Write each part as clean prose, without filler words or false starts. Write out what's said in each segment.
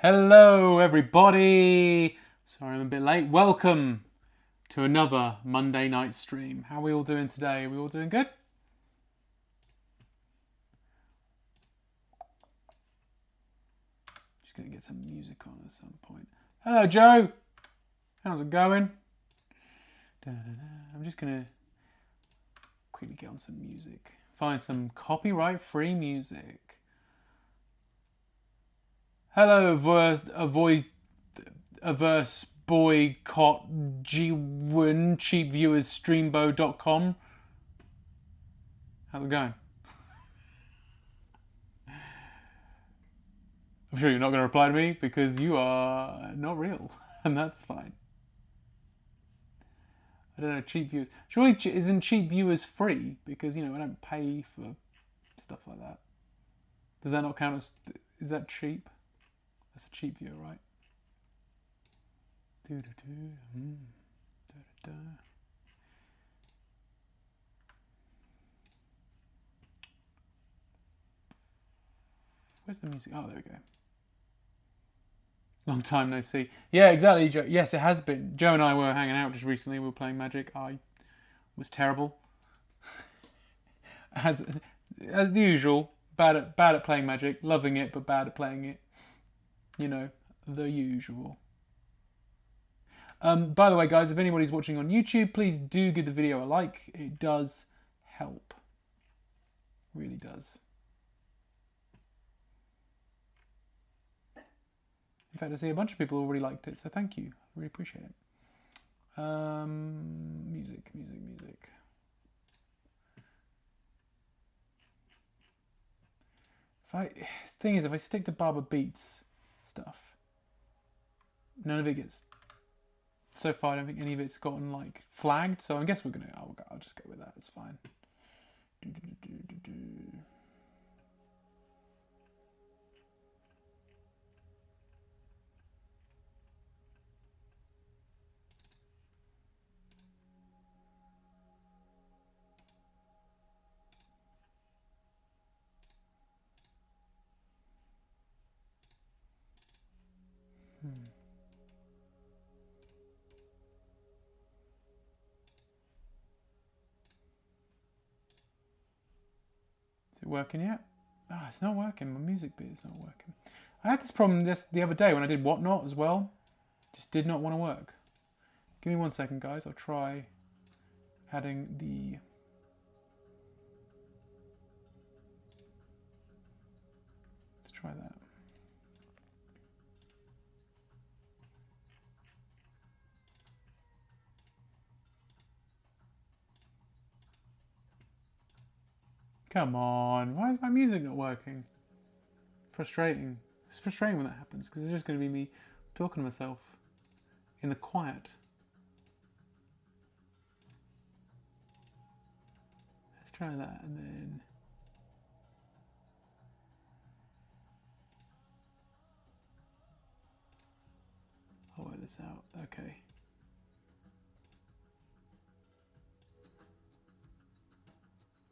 Hello everybody! Sorry I'm a bit late. Welcome to another Monday night stream. How are we all doing today? Are we all doing good? Just going to get some music on at some point. Hello Joe! How's it going? I'm just going to quickly get on some music. Find some copyright free music. Hello Averse Boycott Gwyn Cheapviewers Streambo.com. How's it going? I'm sure you're not going to reply to me because you are not real, and that's fine. I don't know, cheap viewers. Surely isn't cheap viewers free? Because, you know, I don't pay for stuff like that. Does that not count as... Is that cheap? That's a cheap viewer, right? Where's the music? Oh, there we go. Long time no see. Yeah, exactly, Joe. Yes, it has been. Joe and I were hanging out just recently. We were playing Magic. I was terrible. As usual, bad at playing Magic. Loving it, but bad at playing it. You know, the usual. By the way, guys, if anybody's watching on YouTube, please do give the video a like. It does help. Really does. In fact, I see a bunch of people already liked it, so thank you. I really appreciate it. Music. Thing is, if I stick to Barber Beats stuff, none of it gets... So far, I don't think any of it's gotten, like, flagged, so I guess we're gonna... I'll just go with that, it's fine. Is it working yet? Ah, it's not working. My music bit is not working. I had this problem the other day when I did Whatnot as well. Just did not want to work. Give me 1 second, guys. I'll try adding the... Let's try that. Come on, why is my music not working? Frustrating. It's frustrating when that happens because it's just going to be me talking to myself in the quiet. Let's try that and then... I'll work this out. Okay.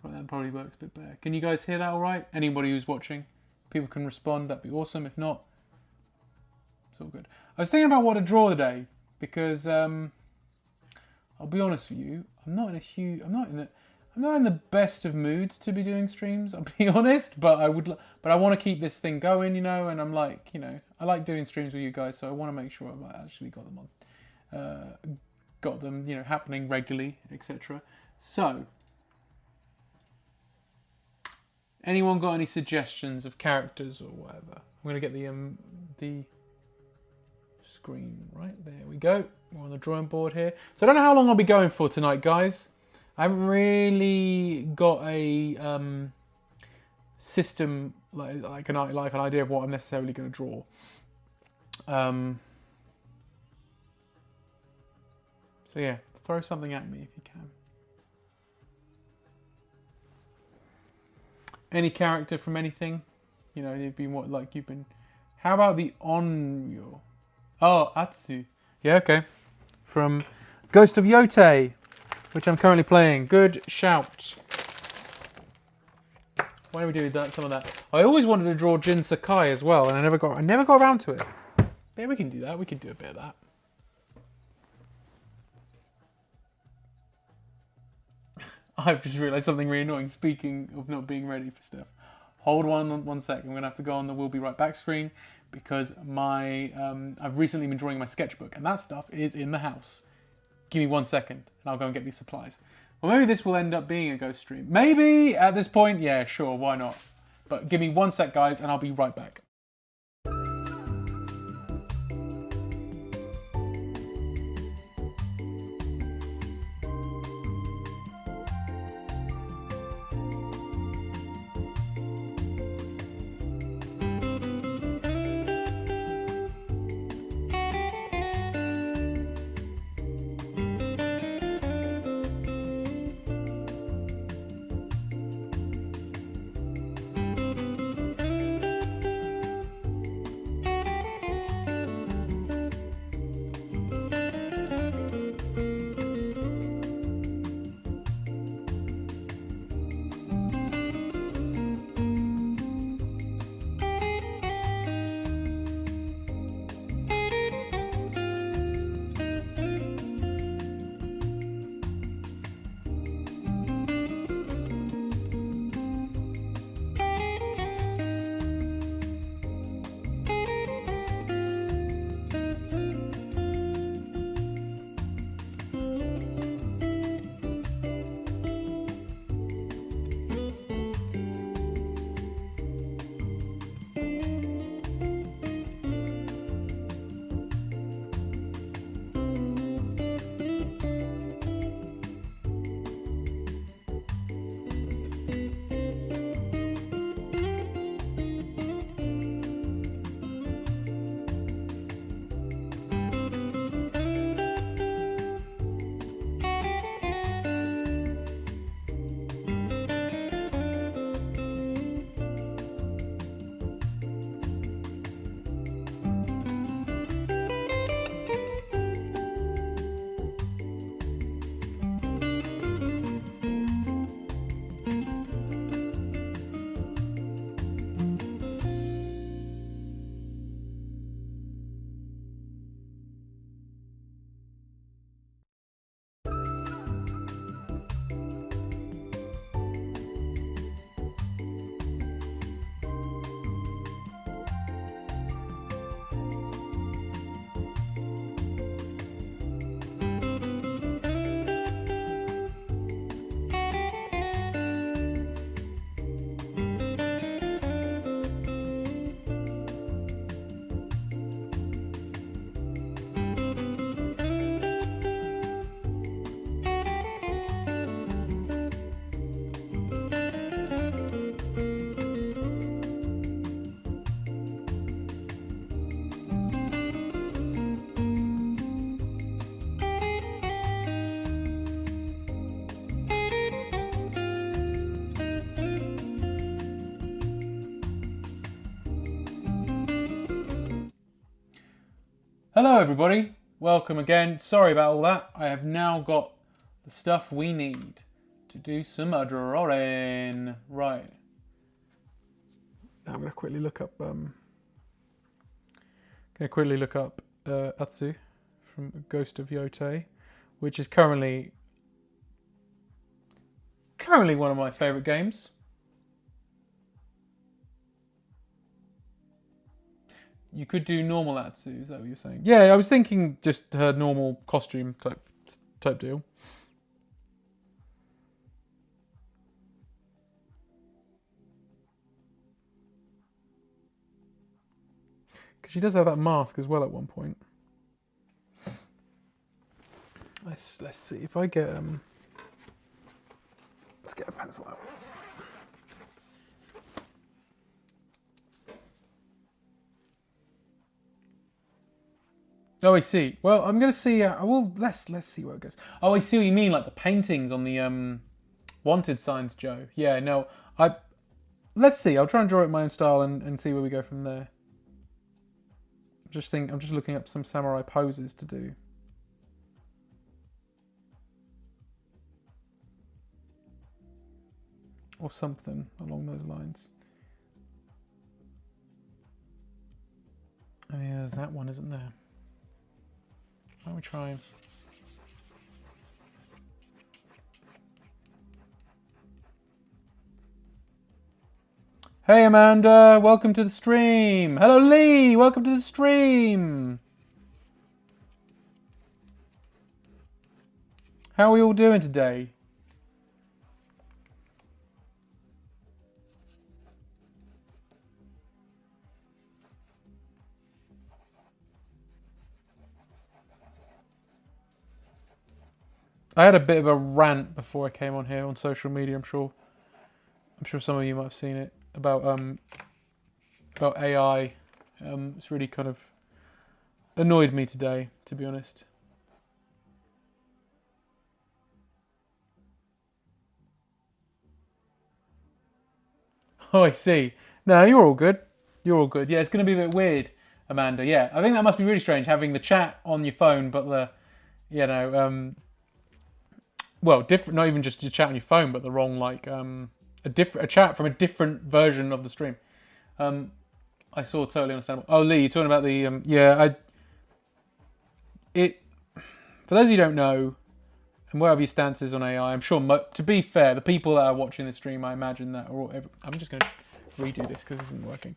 Right, that probably works a bit better. Can you guys hear that all right? Anybody who's watching, people can respond. That'd be awesome. If not, it's all good. I was thinking about what to draw today because I'll be honest with you, I'm not in the best of moods to be doing streams. I'll be honest, but I want to keep this thing going, you know. And I'm like, you know, I like doing streams with you guys, so I want to make sure I've actually got them on, you know, happening regularly, etc. So. Anyone got any suggestions of characters or whatever? I'm going to get the screen right there. We go. We're on the drawing board here. So I don't know how long I'll be going for tonight, guys. I haven't really got a system like an idea of what I'm necessarily going to draw. So yeah, throw something at me if you can. Any character from anything, you know, you've been. How about the Onryo? Oh, Atsu. Yeah, okay. From Ghost of Yotei, which I'm currently playing. Good shout. Why don't we do that? Some of that. I always wanted to draw Jin Sakai as well, and I never got around to it. Yeah, we can do that. We can do a bit of that. I've just realised something really annoying. Speaking of not being ready for stuff, hold one sec. I'm gonna have to go on the "We'll Be Right Back" screen because I've recently been drawing my sketchbook, and that stuff is in the house. Give me 1 second, and I'll go and get these supplies. Well, maybe this will end up being a ghost stream. Maybe at this point, yeah, sure, why not? But give me 1 sec, guys, and I'll be right back. Hello everybody, welcome again. Sorry about all that. I have now got the stuff we need to do some drawing. Right. Now I'm going to quickly look up Atsu from Ghost of Yotei, which is currently one of my favourite games. You could do normal Atsu, is that what you're saying? Yeah, I was thinking just her normal costume type deal. Because she does have that mask as well at one point. Let's see if I get let's get a pencil out. Oh, I see. Well, I'm gonna see. Let's see where it goes. Oh, I see what you mean, like the paintings on the wanted signs, Joe. Yeah, no, let's see. I'll try and draw it in my own style and see where we go from there. I'm just looking up some samurai poses to do. or something along those lines. Oh yeah, there's that one, isn't there? Why don't we try? Hey Amanda, welcome to the stream. Hello Lee, welcome to the stream. How are we all doing today? I had a bit of a rant before I came on here on social media. I'm sure some of you might have seen it about AI. It's really kind of annoyed me today, to be honest. Oh, I see. No, you're all good. You're all good. Yeah, it's going to be a bit weird, Amanda. Yeah, I think that must be really strange having the chat on your phone, but the, you know, well, different. Not even just your chat on your phone, but the wrong like a chat from a different version of the stream. I saw totally understandable. Oh, Lee, you're talking about the for those of you who don't know, and wherever your stance is on AI, I'm sure. To be fair, the people that are watching this stream, I imagine that are all. I'm just going to redo this because this isn't working.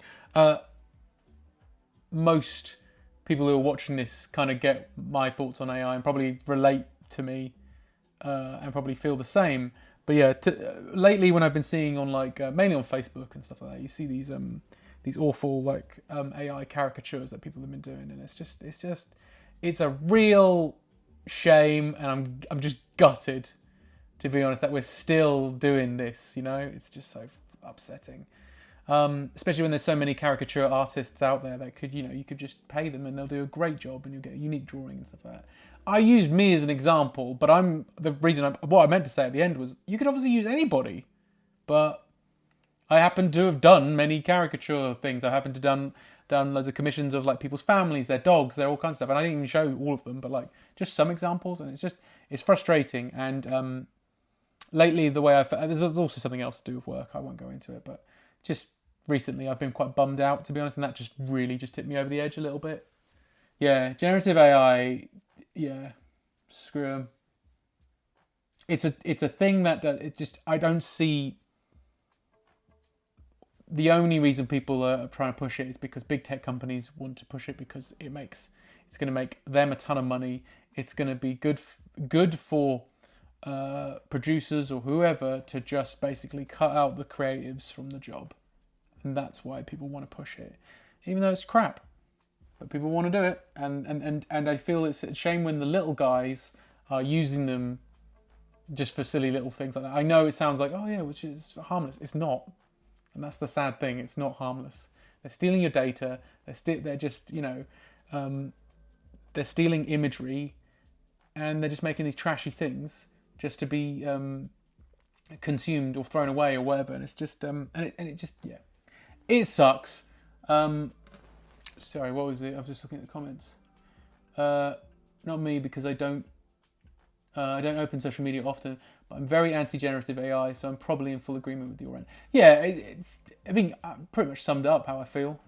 Most people who are watching this kind of get my thoughts on AI and probably relate to me and probably feel the same. But yeah, lately when I've been seeing on like mainly on Facebook and stuff like that, you see these awful like AI caricatures that people have been doing, and it's a real shame, and I'm just gutted, to be honest, that we're still doing this. You know, it's just so upsetting. Especially when there's so many caricature artists out there that could, you could just pay them and they'll do a great job and you'll get a unique drawing and stuff like that. I used me as an example, but what I meant to say at the end was you could obviously use anybody, but I happen to have done many caricature things. I happen to done loads of commissions of like people's families, their dogs, their all kinds of stuff, and I didn't even show all of them, but like just some examples, and it's frustrating. And lately, the way there's also something else to do with work. I won't go into it, but just recently I've been quite bummed out, to be honest, and that just really just tipped me over the edge a little bit. Yeah, generative AI. Yeah, screw them. It's a thing that I don't see. The only reason people are trying to push it is because big tech companies want to push it because it's going to make them a ton of money. It's going to be good for producers or whoever to just basically cut out the creatives from the job, and that's why people want to push it, even though it's crap. But people want to do it, and I feel it's a shame when the little guys are using them just for silly little things like that. I know it sounds like, oh yeah, which is harmless. It's not, and that's the sad thing. It's not harmless. They're stealing your data. They're just they're stealing imagery, and they're just making these trashy things just to be consumed or thrown away or whatever. And it's just it sucks. Sorry, what was it? I was just looking at the comments. Not me, because I don't open social media often, but I'm very anti-generative AI, so I'm probably in full agreement with your end. Yeah, I think I pretty much summed up how I feel.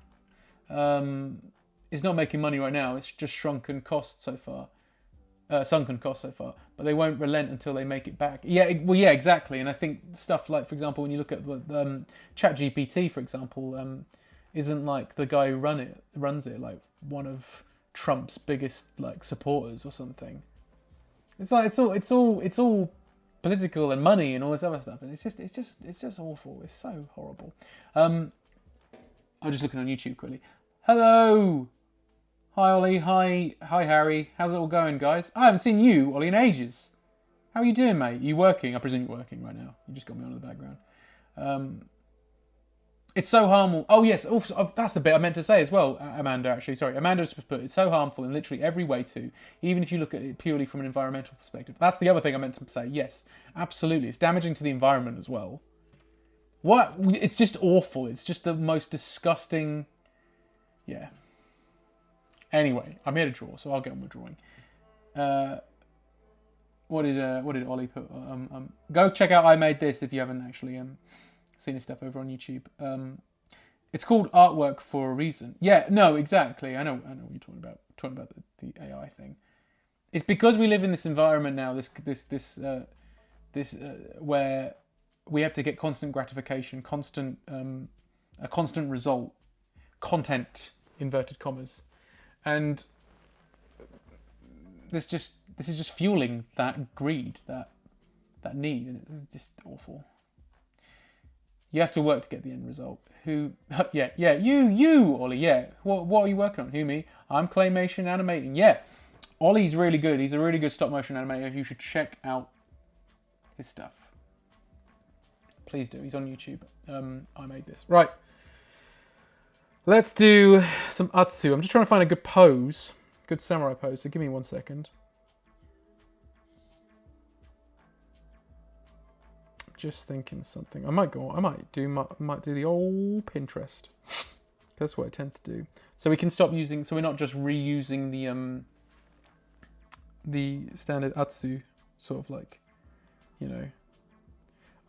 It's not making money right now. It's just sunken costs so far, but they won't relent until they make it back. Yeah, yeah, exactly. And I think stuff like, for example, when you look at ChatGPT, for example, isn't like the guy who runs it like one of Trump's biggest like supporters or something. It's like it's all political and money and all this other stuff, and it's just awful. It's so horrible. I'm just looking on YouTube quickly. Hello, hi Ollie, hi Harry. How's it all going, guys? I haven't seen you, Ollie, in ages. How are you doing, mate? You working? I presume you're working right now. You just got me on in the background. It's so harmful. Oh yes, also that's the bit I meant to say as well, Amanda. Actually, sorry, Amanda just put it's so harmful in literally every way too. Even if you look at it purely from an environmental perspective, that's the other thing I meant to say. Yes, absolutely, it's damaging to the environment as well. What? It's just awful. It's just the most disgusting. Yeah. Anyway, I'm here to draw, so I'll get on with drawing. What did Ollie put? Go check out I Made This if you haven't actually seen his stuff over on YouTube. It's called artwork for a reason. Yeah, no, exactly. I know what you're talking about. Talking about the AI thing. It's because we live in this environment now. This where we have to get constant gratification, a constant result, content, inverted commas, and this is just fueling that greed, that need, and it's just awful. You have to work to get the end result. You, Ollie, yeah. What are you working on? Who, me? I'm claymation animating. Yeah, Ollie's really good. He's a really good stop motion animator. You should check out his stuff. Please do. He's on YouTube. I made this. Right. Let's do some Atsu. I'm just trying to find a good pose. Good samurai pose. So give me 1 second. Just thinking something. I might do the old Pinterest. That's what I tend to do. So we can stop using. So we're not just reusing the standard Atsu sort of like, you know.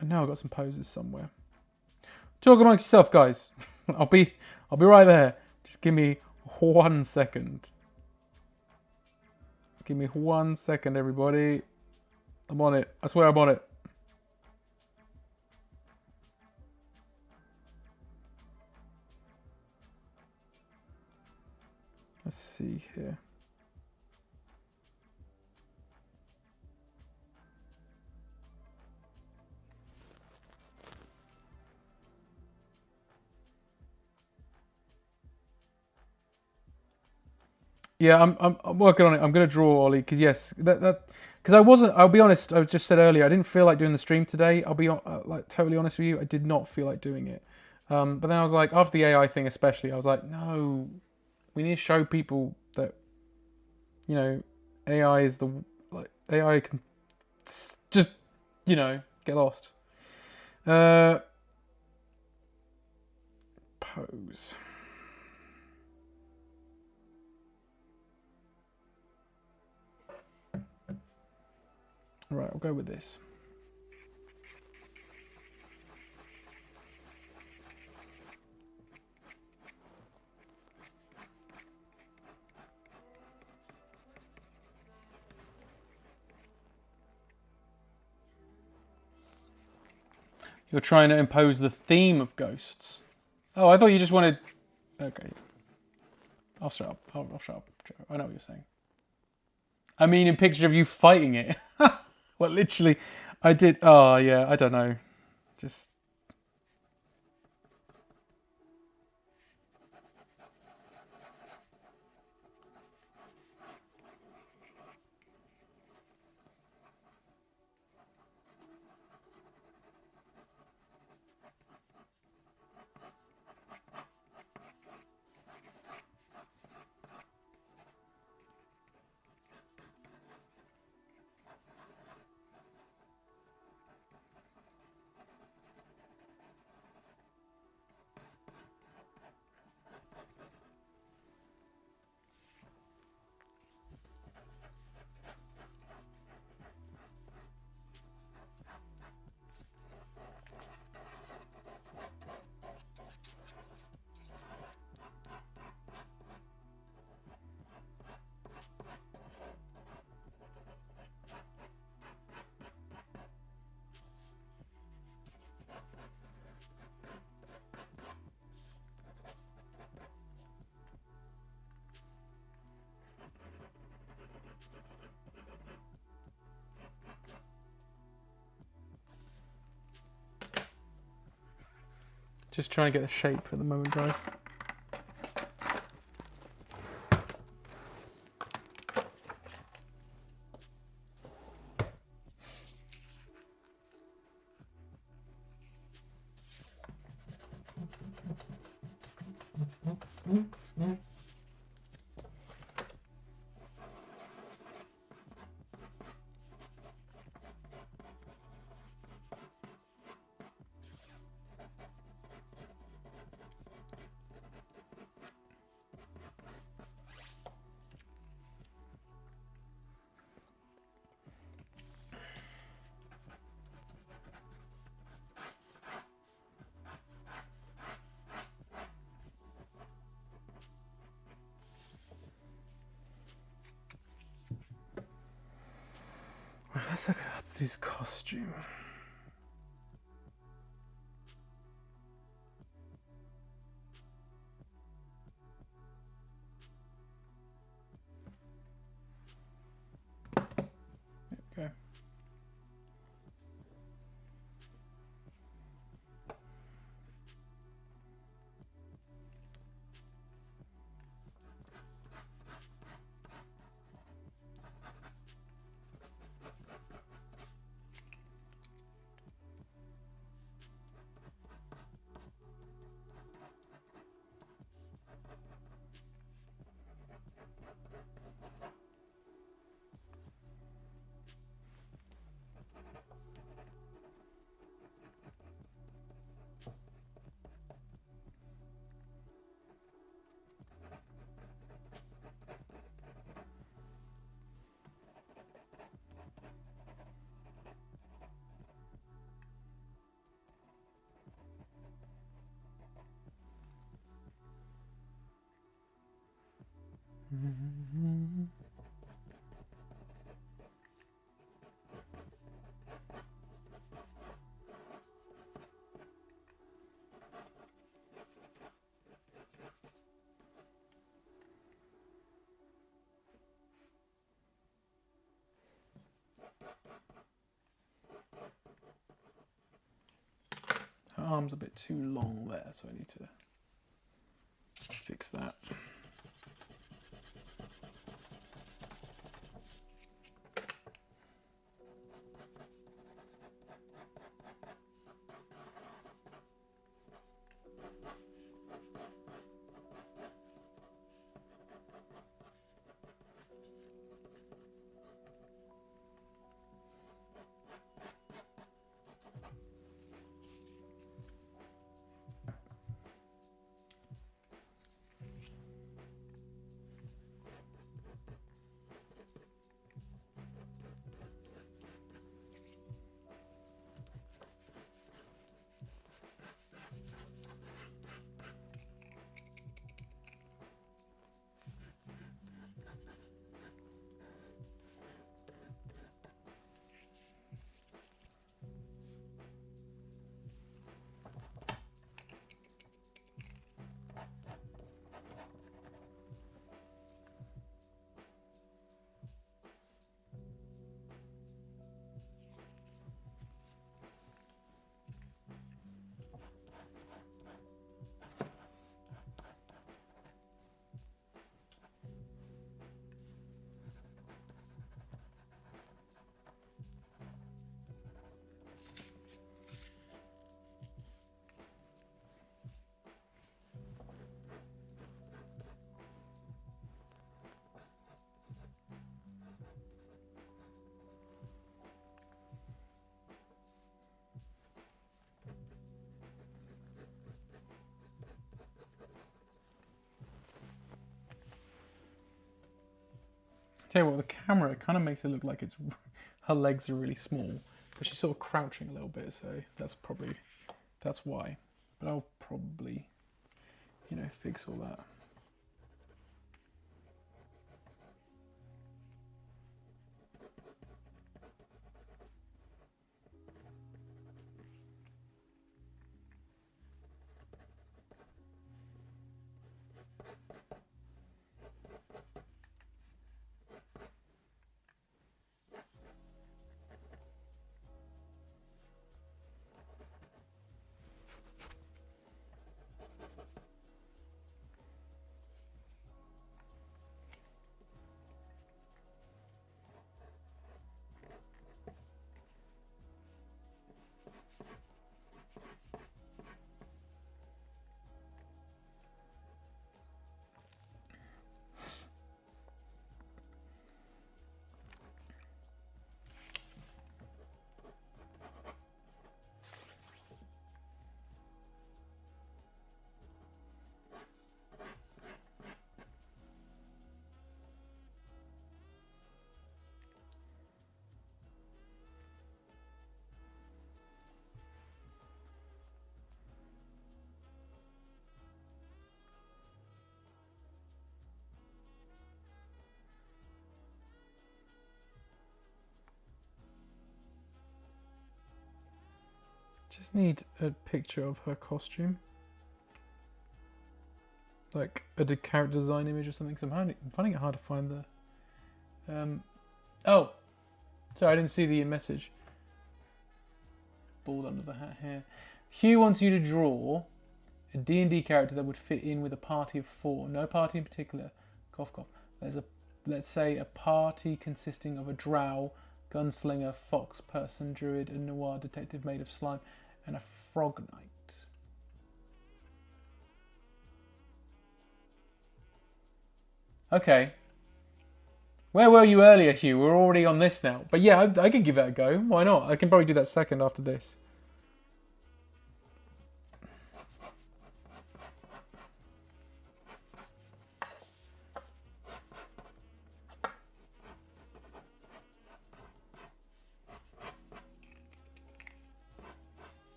I know I've got some poses somewhere. Talk amongst yourself, guys. I'll be right there. Just give me 1 second. Give me 1 second, everybody. I'm on it. I swear I'm on it. Let's see here. Yeah, I'm working on it. I'm going to draw Ollie because yes, because I wasn't. I'll be honest. I just said earlier I didn't feel like doing the stream today. I'll be like totally honest with you. I did not feel like doing it. But then I was like, after the AI thing especially, I was like, no, we need to show people that, you know, AI is AI can just, you know, get lost. Pose. Right, I'll go with this. You're trying to impose the theme of ghosts. Oh, I thought you just wanted... Okay. I'll shut up. I'll shut up. I know what you're saying. I mean, a picture of you fighting it. Well, literally, I did... Oh, yeah, I don't know. Just... Just trying to get the shape at the moment, guys. Let's look at Atsu's costume. There we go. Her arm's a bit too long there, so I need to fix that. Tell you what, the camera kind of makes it look like her legs are really small, but she's sort of crouching a little bit, so that's why. But I'll probably, fix all that. Just need a picture of her costume. Like a character design image or something. Cause I'm finding it hard to find the... oh! Sorry, I didn't see the message. Bald under the hat here. Hugh wants you to draw a D&D character that would fit in with a party of 4. No party in particular. Cough, cough. Let's say a party consisting of a drow, gunslinger, fox person, druid, a noir detective made of slime, and a frog knight. Okay. Where were you earlier, Hugh? We're already on this now. But yeah, I can give that a go. Why not? I can probably do that second after this.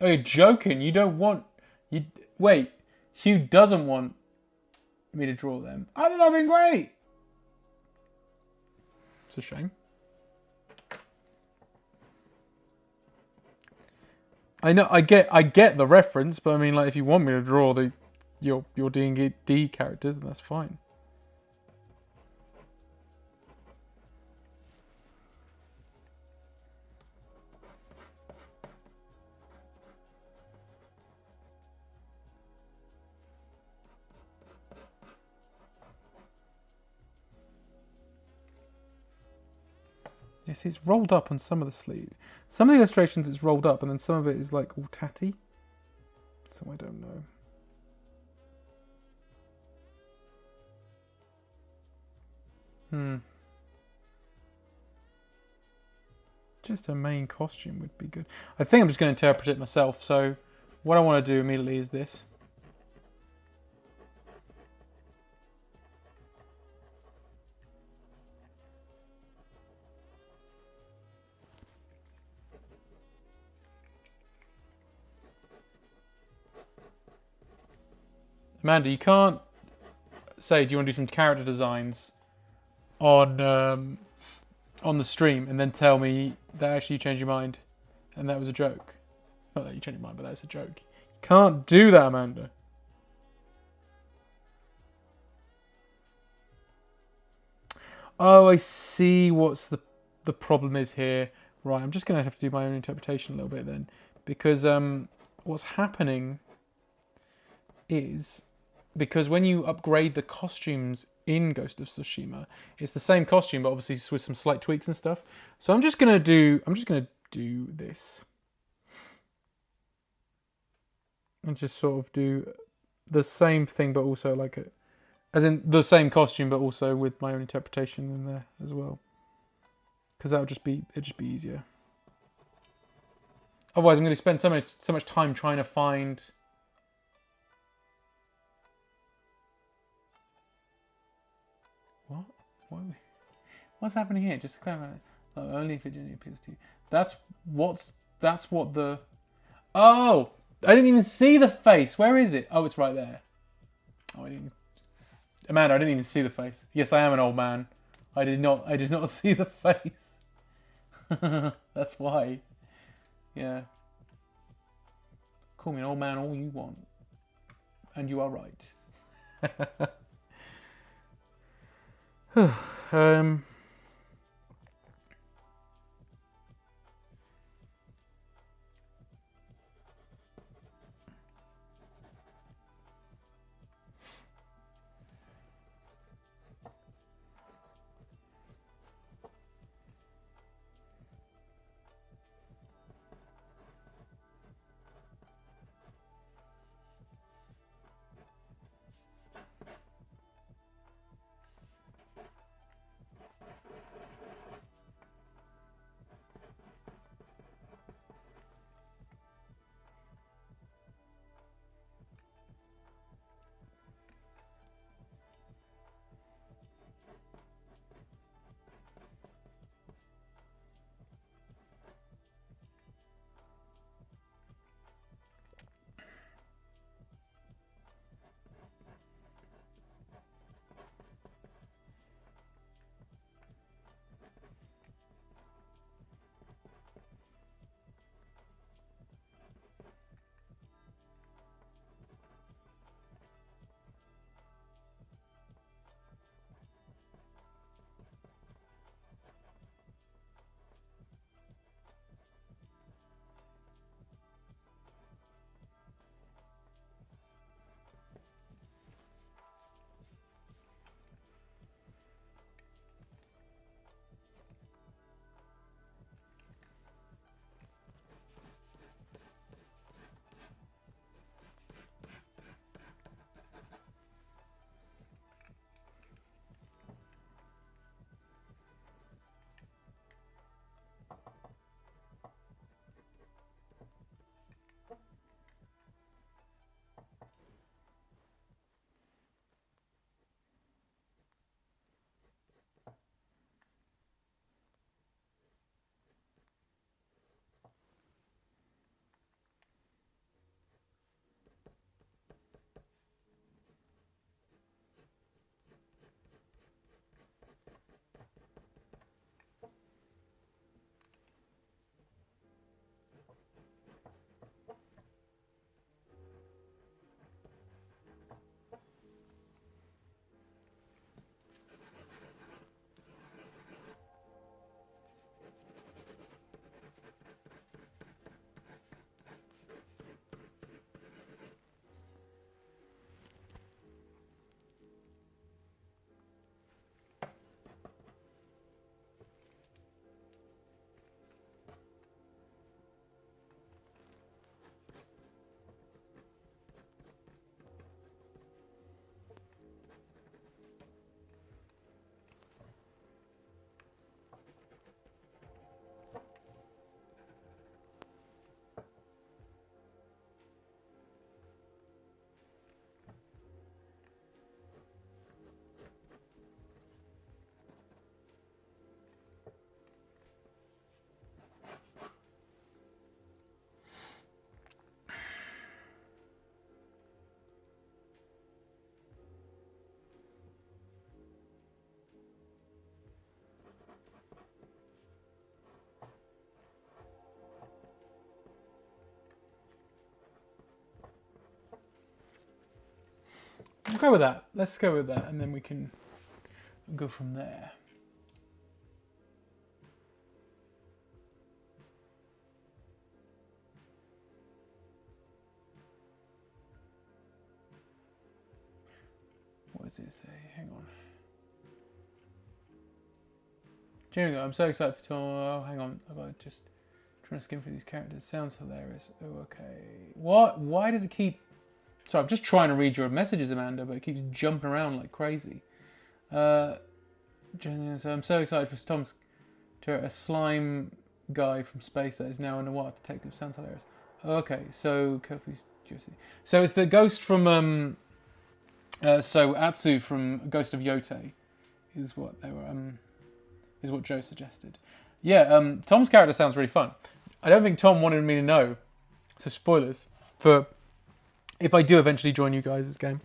Oh, you're joking? You don't want... Wait, Hugh doesn't want me to draw them. I think that'd been great! It's a shame. I know, I get the reference, but I mean, like, if you want me to draw your D&D characters, then that's fine. Yes, it's rolled up on some of the sleeve. Some of the illustrations it's rolled up, and then some of it is like all tatty. So I don't know. Just a main costume would be good. I think I'm just going to interpret it myself. So what I want to do immediately is this. Amanda, you can't say, do you want to do some character designs on the stream and then tell me that actually you changed your mind and that was a joke. Not that you changed your mind, but that's a joke. You can't do that, Amanda. Oh, I see what's the problem is here. Right, I'm just going to have to do my own interpretation a little bit then. Because what's happening is... Because when you upgrade the costumes in Ghost of Tsushima, it's the same costume, but obviously with some slight tweaks and stuff. So I'm just gonna do this. And just sort of do the same thing, but also like as in the same costume, but also with my own interpretation in there as well. Because it'd just be easier. Otherwise, I'm going to spend so much time trying to find. What? What's happening here? Just to clarify, only if it genuinely appeals to you. That's what the. Oh, I didn't even see the face. Where is it? Oh, it's right there. Oh, Amanda, I didn't even see the face. Yes, I am an old man. I did not see the face. That's why. Yeah. Call me an old man all you want. And you are right. We'll go with that. Let's go with that, and then we can go from there. What does it say? Hang on. Genuinely, I'm so excited for Tom. Oh, hang on. I've got to just trying to skim through these characters. Sounds hilarious. Oh, okay. What? Why does it keep... Sorry, I'm just trying to read your messages, Amanda, but it keeps jumping around like crazy. So I'm so excited for Tom's a slime guy from space that is now a noir detective. Sounds hilarious. Okay, so so it's the ghost from so Atsu from Ghost of Yote is what they were is what Joe suggested. Yeah, Tom's character sounds really fun. I don't think Tom wanted me to know, so spoilers for if I do eventually join you guys this game.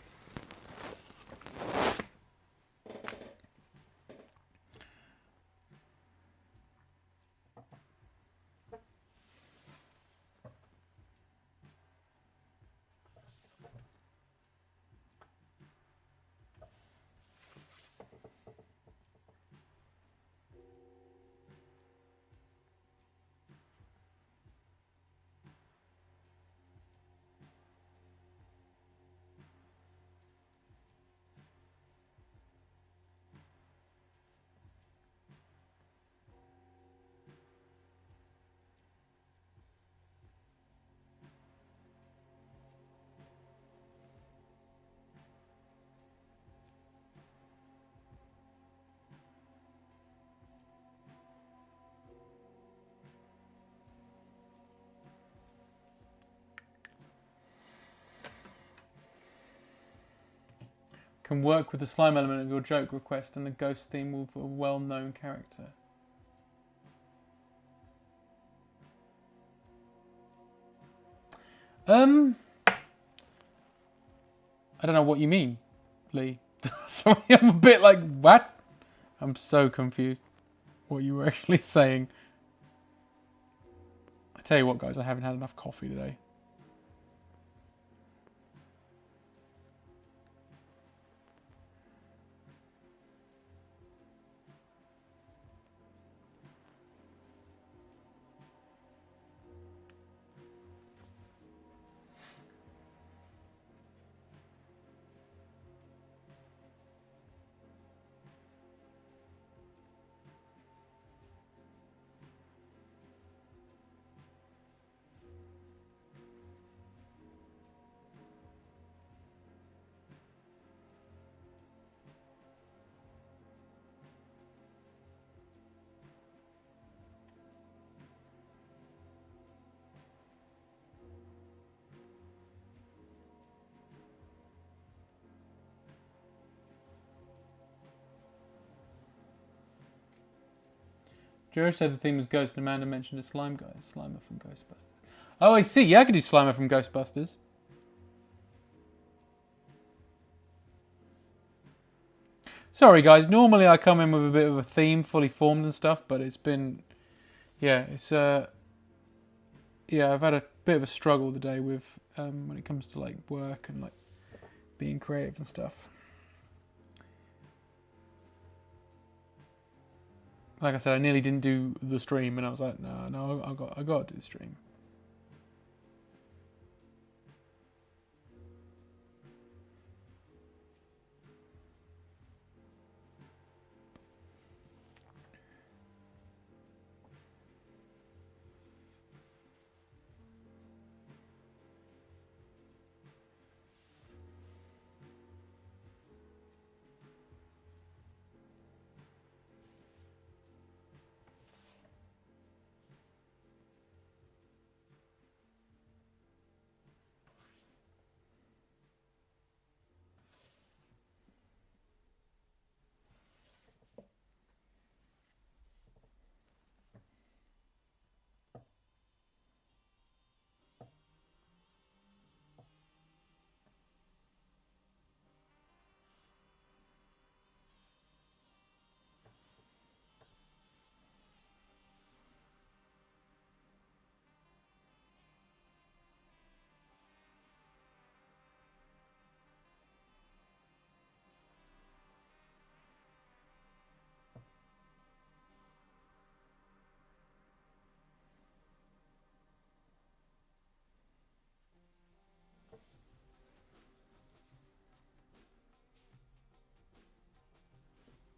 Can work with the slime element of your joke request and the ghost theme with a well-known character. I don't know what you mean, Lee. Sorry, I'm a bit like, what? I'm so confused what you were actually saying. I tell you what, guys, I haven't had enough coffee today. Joe said the theme was Ghost, and Amanda mentioned a slime guy, Slimer from Ghostbusters. Oh, I see. Yeah, I could do Slimer from Ghostbusters. Sorry, guys. Normally I come in with a bit of a theme, fully formed and stuff, but it's been, yeah, it's yeah, I've had a bit of a struggle today with when it comes to like work and like being creative and stuff. Like I said, I nearly didn't do the stream, and I was like, no, I got to do the stream.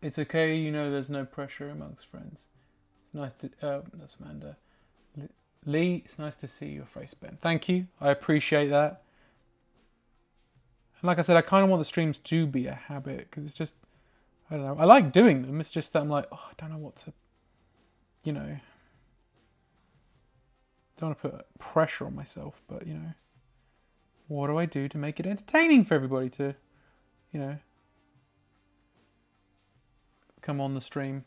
It's okay, you know, there's no pressure amongst friends. It's nice to. That's Amanda. Lee, it's nice to see your face, Ben. Thank you. I appreciate that. And like I said, I kind of want the streams to be a habit because it's just, I don't know. I like doing them. It's just that I'm like, oh, I don't know what to, you know, don't want to put pressure on myself, but, you know, what do I do to make it entertaining for everybody to, you know, come on the stream?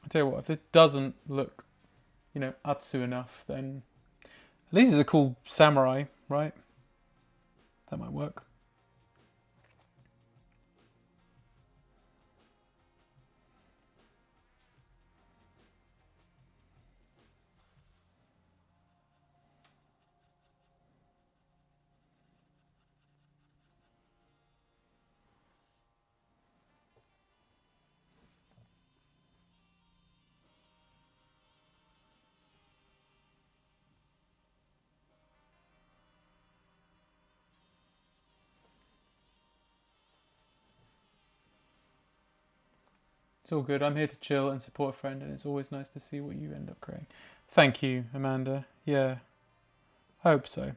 I tell you what, if it doesn't look, you know, Atsu enough, then at least it's a cool samurai, right? That might work. It's all good. I'm here to chill and support a friend, and it's always nice to see what you end up creating. Thank you, Amanda. Yeah, I hope so.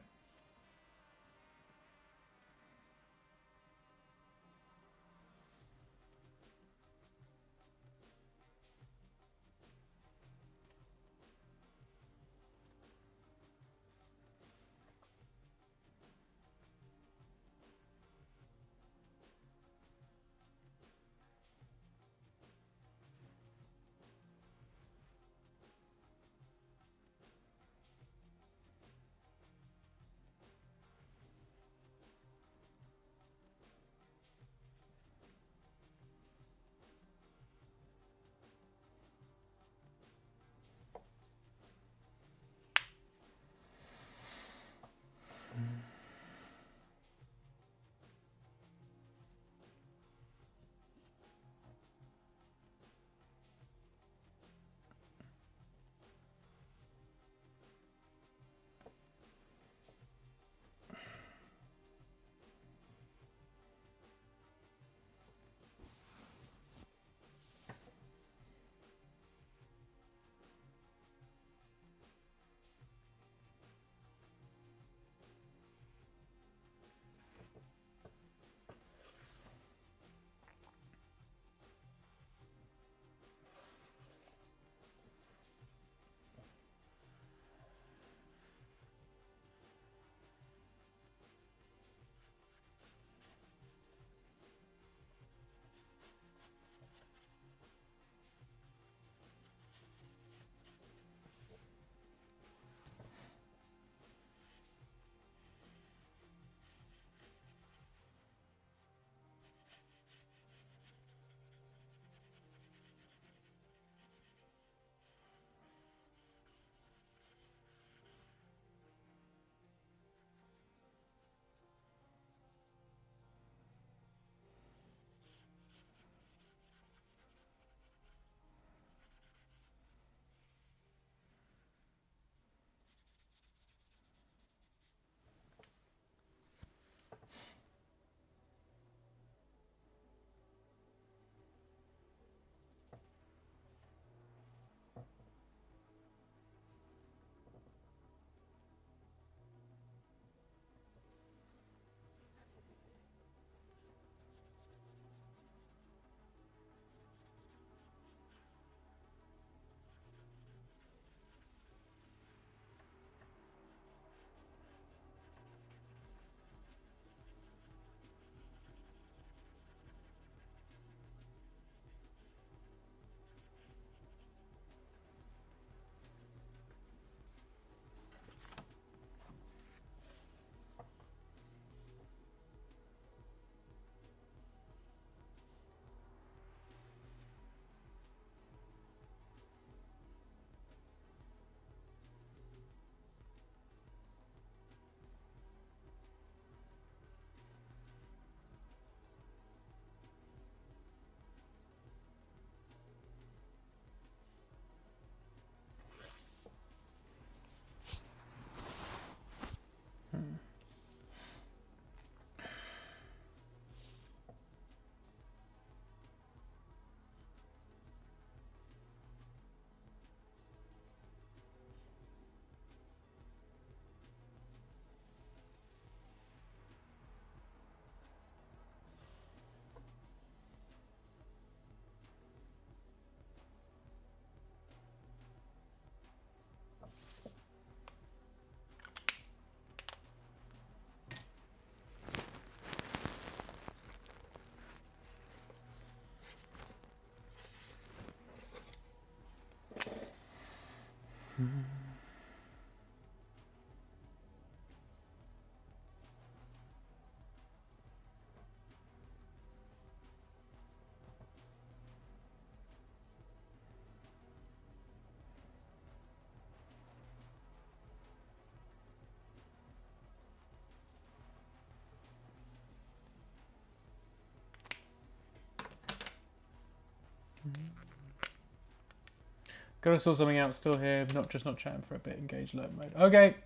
Gotta sort something out. Still here, not chatting for a bit. Engage alert mode. Okay.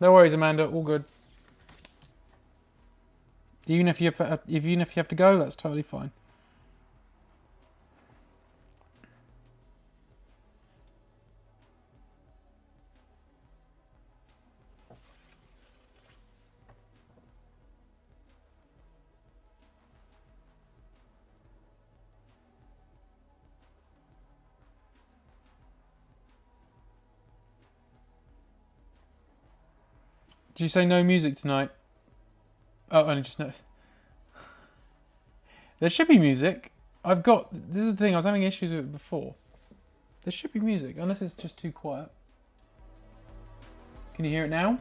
No worries, Amanda. All good. Even if you have to go, that's totally fine. Did you say no music tonight? Oh, only just no. There should be music. This is the thing, I was having issues with it before. There should be music, unless it's just too quiet. Can you hear it now?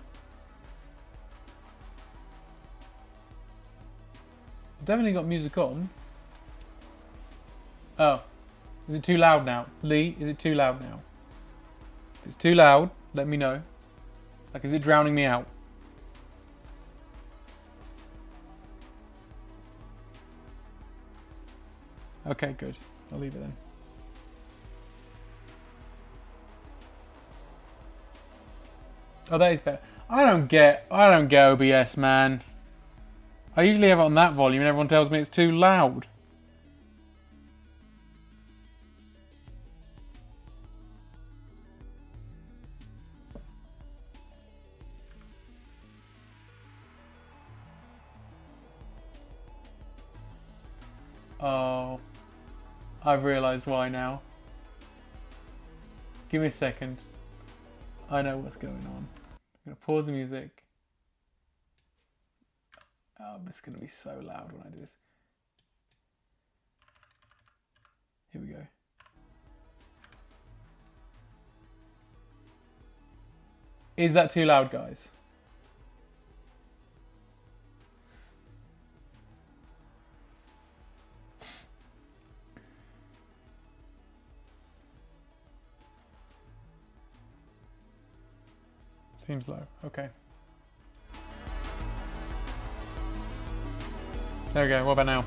I've definitely got music on. Oh. Is it too loud now? Lee, is it too loud now? If it's too loud, let me know. Like, is it drowning me out? Okay, good. I'll leave it then. Oh, that is better. I don't get OBS, man. I usually have it on that volume and everyone tells me it's too loud. Oh, I've realised why now. Give me a second. I know what's going on. I'm going to pause the music. Oh, it's going to be so loud when I do this. Here we go. Is that too loud, guys? Seems low. Okay. There we go. What about now?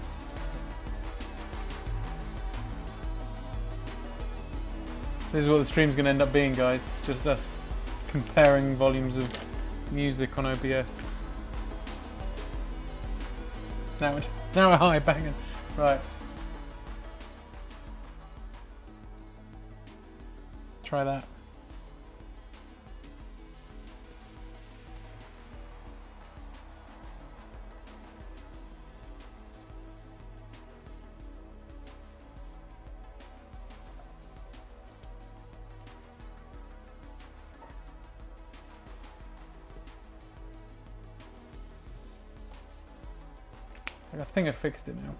This is what the stream's going to end up being, guys. Just us comparing volumes of music on OBS. Now we're high banging. Right. Try that. I think I fixed it now.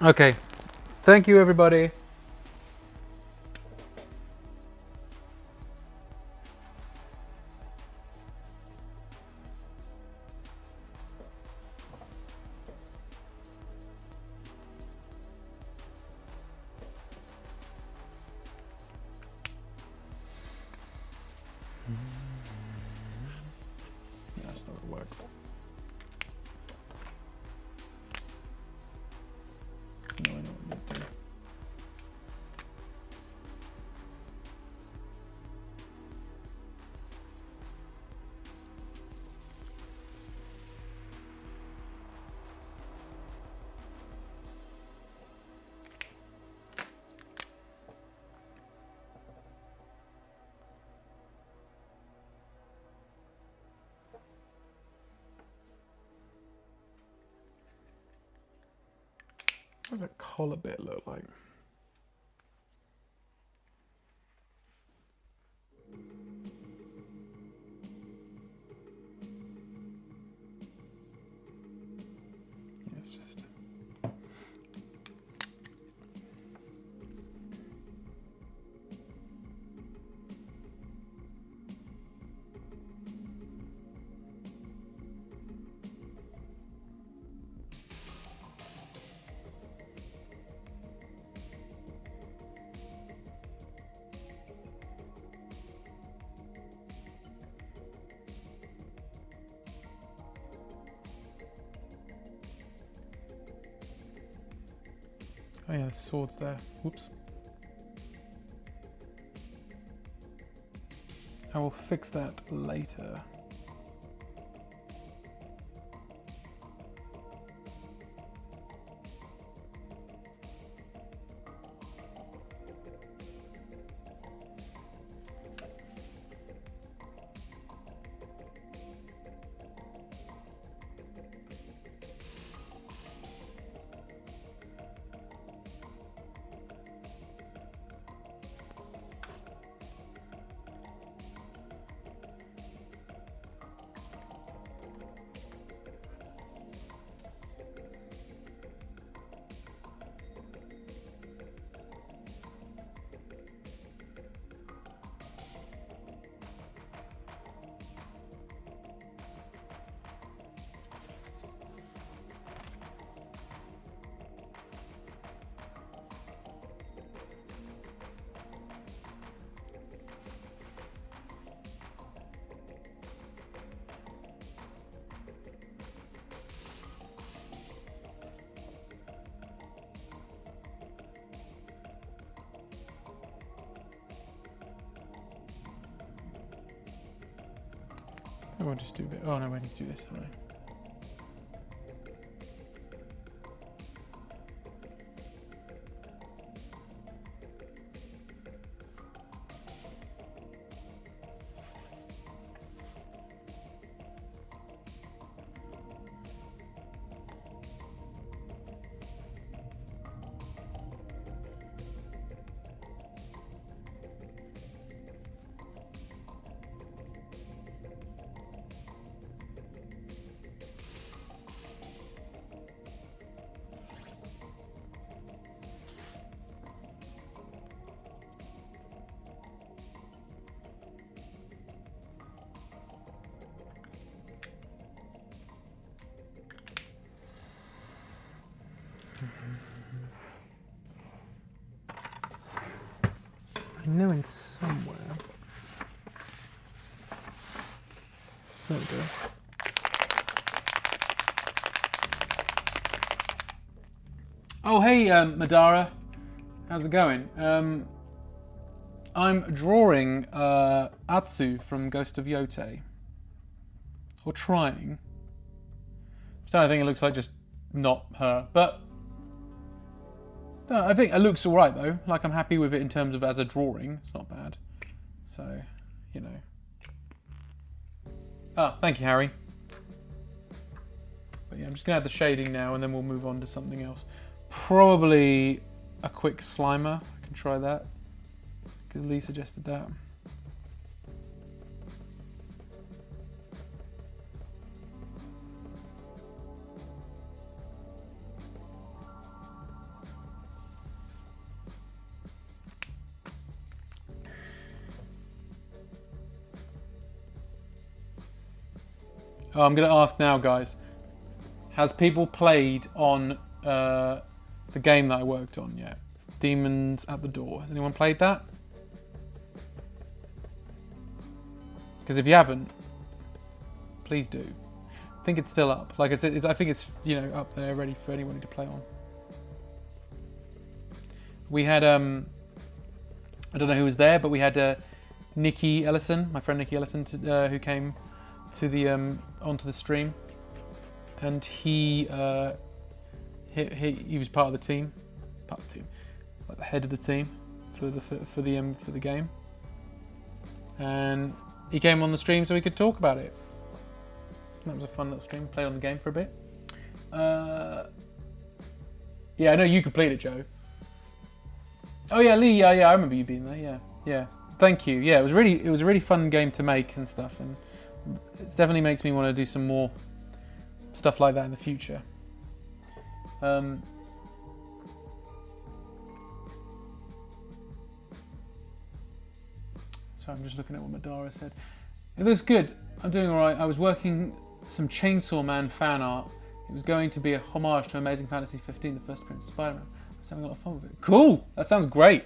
Okay. Thank you, everybody. That's not gonna work. No, I know what you do. What does that collar bit look like? Yeah, it's just... Oh yeah, the sword's there. Whoops. I will fix that later. I will just do a bit. Oh no, I need to do this, don't I? I know in somewhere. There we go. Oh hey Madara, how's it going? I'm drawing Atsu from Ghost of Yote. Or trying. So I think it looks like just not her, but I think it looks alright though. Like I'm happy with it in terms of as a drawing. It's not bad. So, you know. Ah, thank you, Harry. But yeah, I'm just gonna add the shading now and then we'll move on to something else. Probably a quick Slimer. I can try that. Because Lee suggested that. Oh, I'm going to ask now, guys. Has people played on the game that I worked on yet? Demons at the Door. Has anyone played that? Because if you haven't, please do. I think it's still up. Like I said, I think it's, you know, up there ready for anybody to play on. We had, I don't know who was there, but we had Nikki Ellison, my friend Nikki Ellison, who came to the onto the stream, and he was part of the team, like the head of the team for the game, and he came on the stream so we could talk about it. That was a fun little stream. Played on the game for a bit. Yeah, I know you completed it, Joe. Oh yeah, Lee. Yeah, I remember you being there. Yeah. Thank you. Yeah, it was a really fun game to make and stuff, and it definitely makes me want to do some more stuff like that in the future. So I'm just looking at what Madara said. It looks good. I'm doing alright. I was working some Chainsaw Man fan art. It was going to be a homage to Amazing Fantasy 15, the first appearance of Spider-Man. I was having a lot of fun with it. Cool! That sounds great.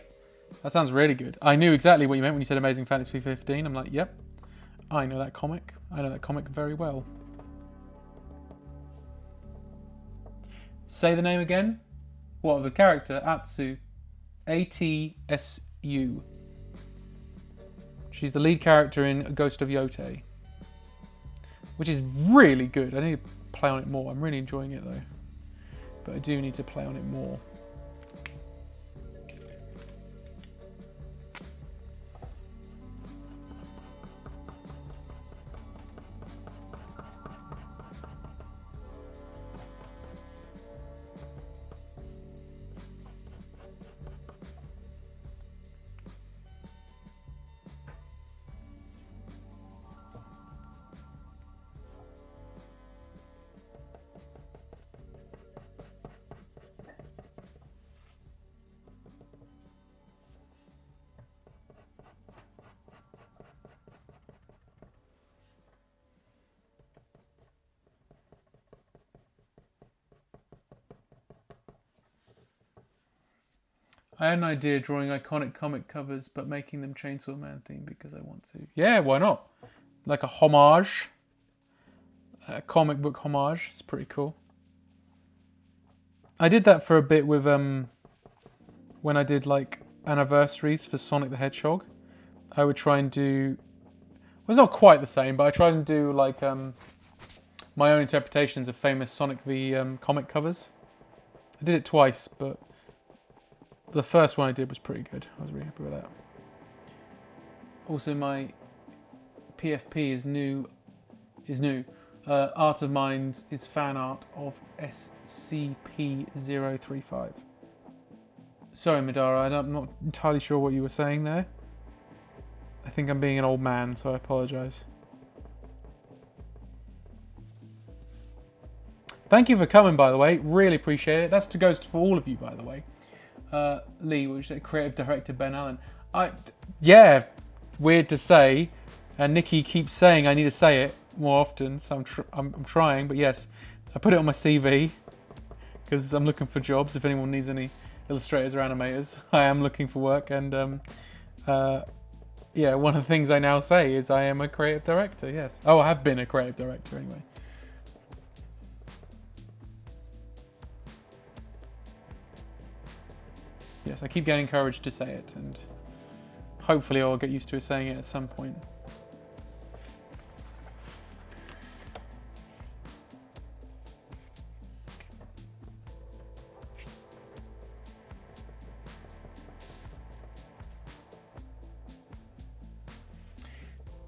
That sounds really good. I knew exactly what you meant when you said Amazing Fantasy 15. I'm like, yep. I know that comic. I know that comic very well. Say the name again. What, the character? Atsu. ATSU. She's the lead character in Ghost of Yote, which is really good. I need to play on it more. I'm really enjoying it though, but I do need to play on it more. I had an idea drawing iconic comic covers, but making them Chainsaw Man themed because I want to. Yeah, why not? Like a homage, a comic book homage. It's pretty cool. I did that for a bit with when I did like anniversaries for Sonic the Hedgehog. I would try and do. Well, it's not quite the same, but I tried and do like my own interpretations of famous Sonic the comic covers. I did it twice, but the first one I did was pretty good. I was really happy with that. Also, my PFP is new. Art of Mind is fan art of SCP-035. Sorry, Madara, I'm not entirely sure what you were saying there. I think I'm being an old man, so I apologise. Thank you for coming, by the way. Really appreciate it. That's to goes for all of you, by the way. Lee, what did you say? Creative director Ben Allen. Yeah, weird to say, and Nikki keeps saying I need to say it more often, so I'm trying. But yes, I put it on my CV because I'm looking for jobs. If anyone needs any illustrators or animators, I am looking for work. And yeah, one of the things I now say is I am a creative director. Yes. Oh, I have been a creative director anyway. Yes, I keep getting encouraged to say it, and hopefully I'll get used to saying it at some point.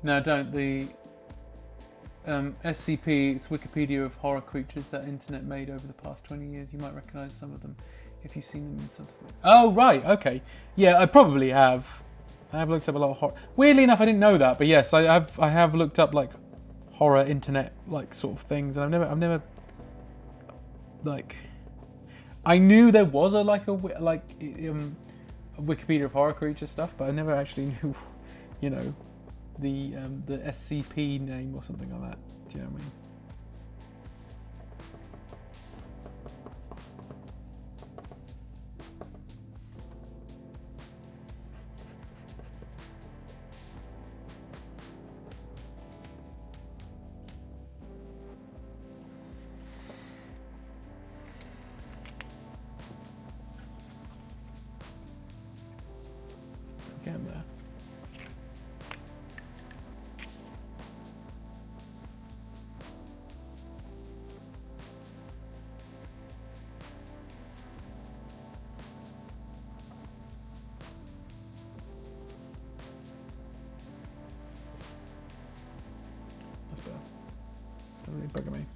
No, don't. The SCP, it's Wikipedia of horror creatures that internet made over the past 20 years. You might recognise some of them if you've seen them in some. Oh, right, okay. Yeah, I probably have. I have looked up a lot of horror. Weirdly enough, I didn't know that, but yes, I have looked up like horror internet like sort of things, and I've never like. I knew there was a Wikipedia of horror creature stuff, but I never actually knew, you know, the SCP name or something like that. Do you know what I mean? Getting there. That's better. Don't really bugger me.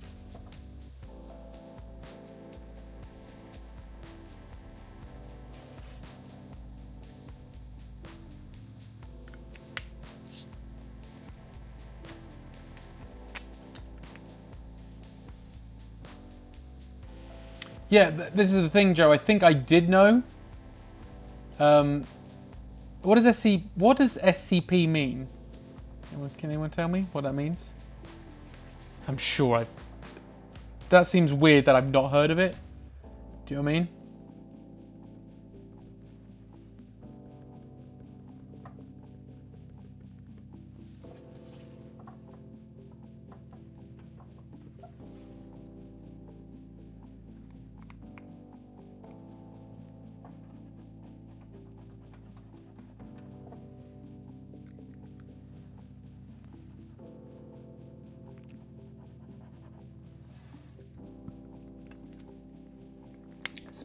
Yeah, this is the thing, Joe. I think I did know. What does SCP mean? Can anyone tell me what that means? I'm sure that seems weird that I've not heard of it. Do you know what I mean?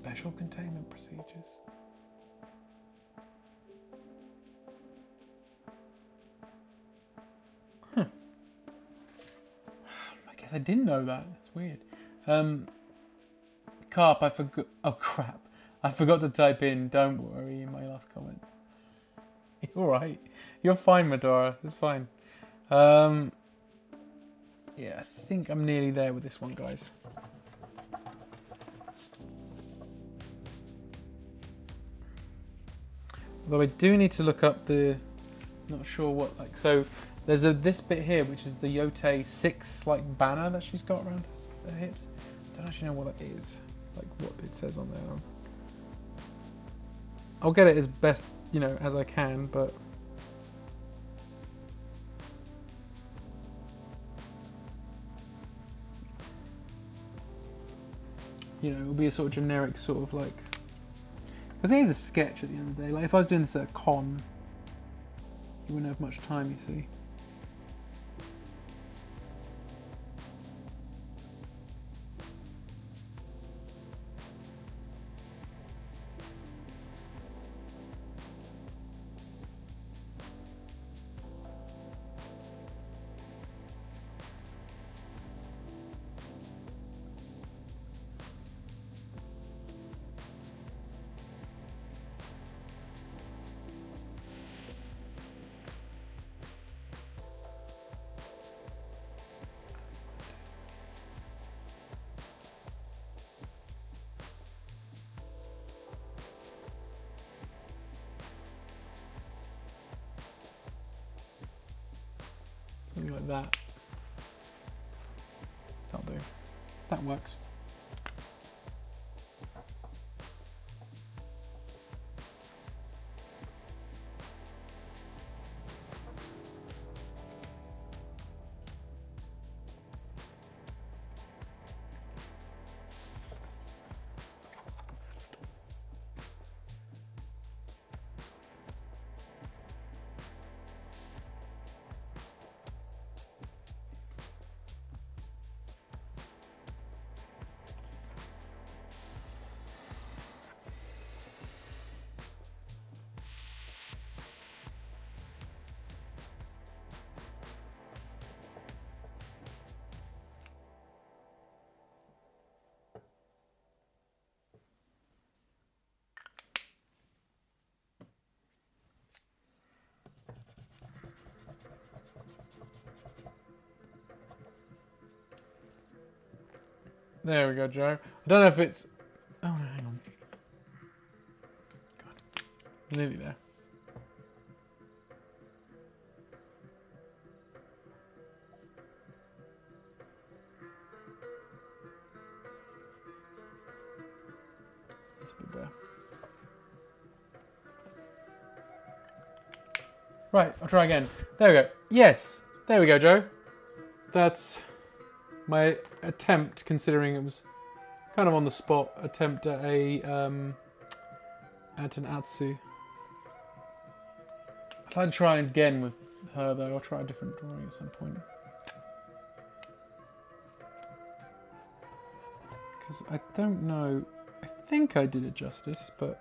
special containment procedures. Huh. I guess I didn't know that. That's weird. Carp, I forgot. Oh crap! I forgot to type in "don't worry" in my last comment. You're all right. You're fine, Medora. It's fine. Yeah, I think I'm nearly there with this one, guys. Although I do need to look up the. Not sure what like. So there's this bit here, which is the Yote 6 like banner that she's got around her hips. I don't actually know what that is. Like what it says on there. I'll get it as best as I can, but it'll be a sort of generic sort of like, because it is a sketch at the end of the day. Like if I was doing this at a con, you wouldn't have much time, you see. Something like that. That'll do. That works. There we go, Joe. I don't know if it's... Oh, no, hang on. God. Nearly there. That's a bit better. Right, I'll try again. There we go. Yes! There we go, Joe. That's my attempt, considering it was kind of on the spot, attempt at an Atsu. I'd like to try again with her though. I'll try a different drawing at some point. Because I don't know, I think I did it justice, but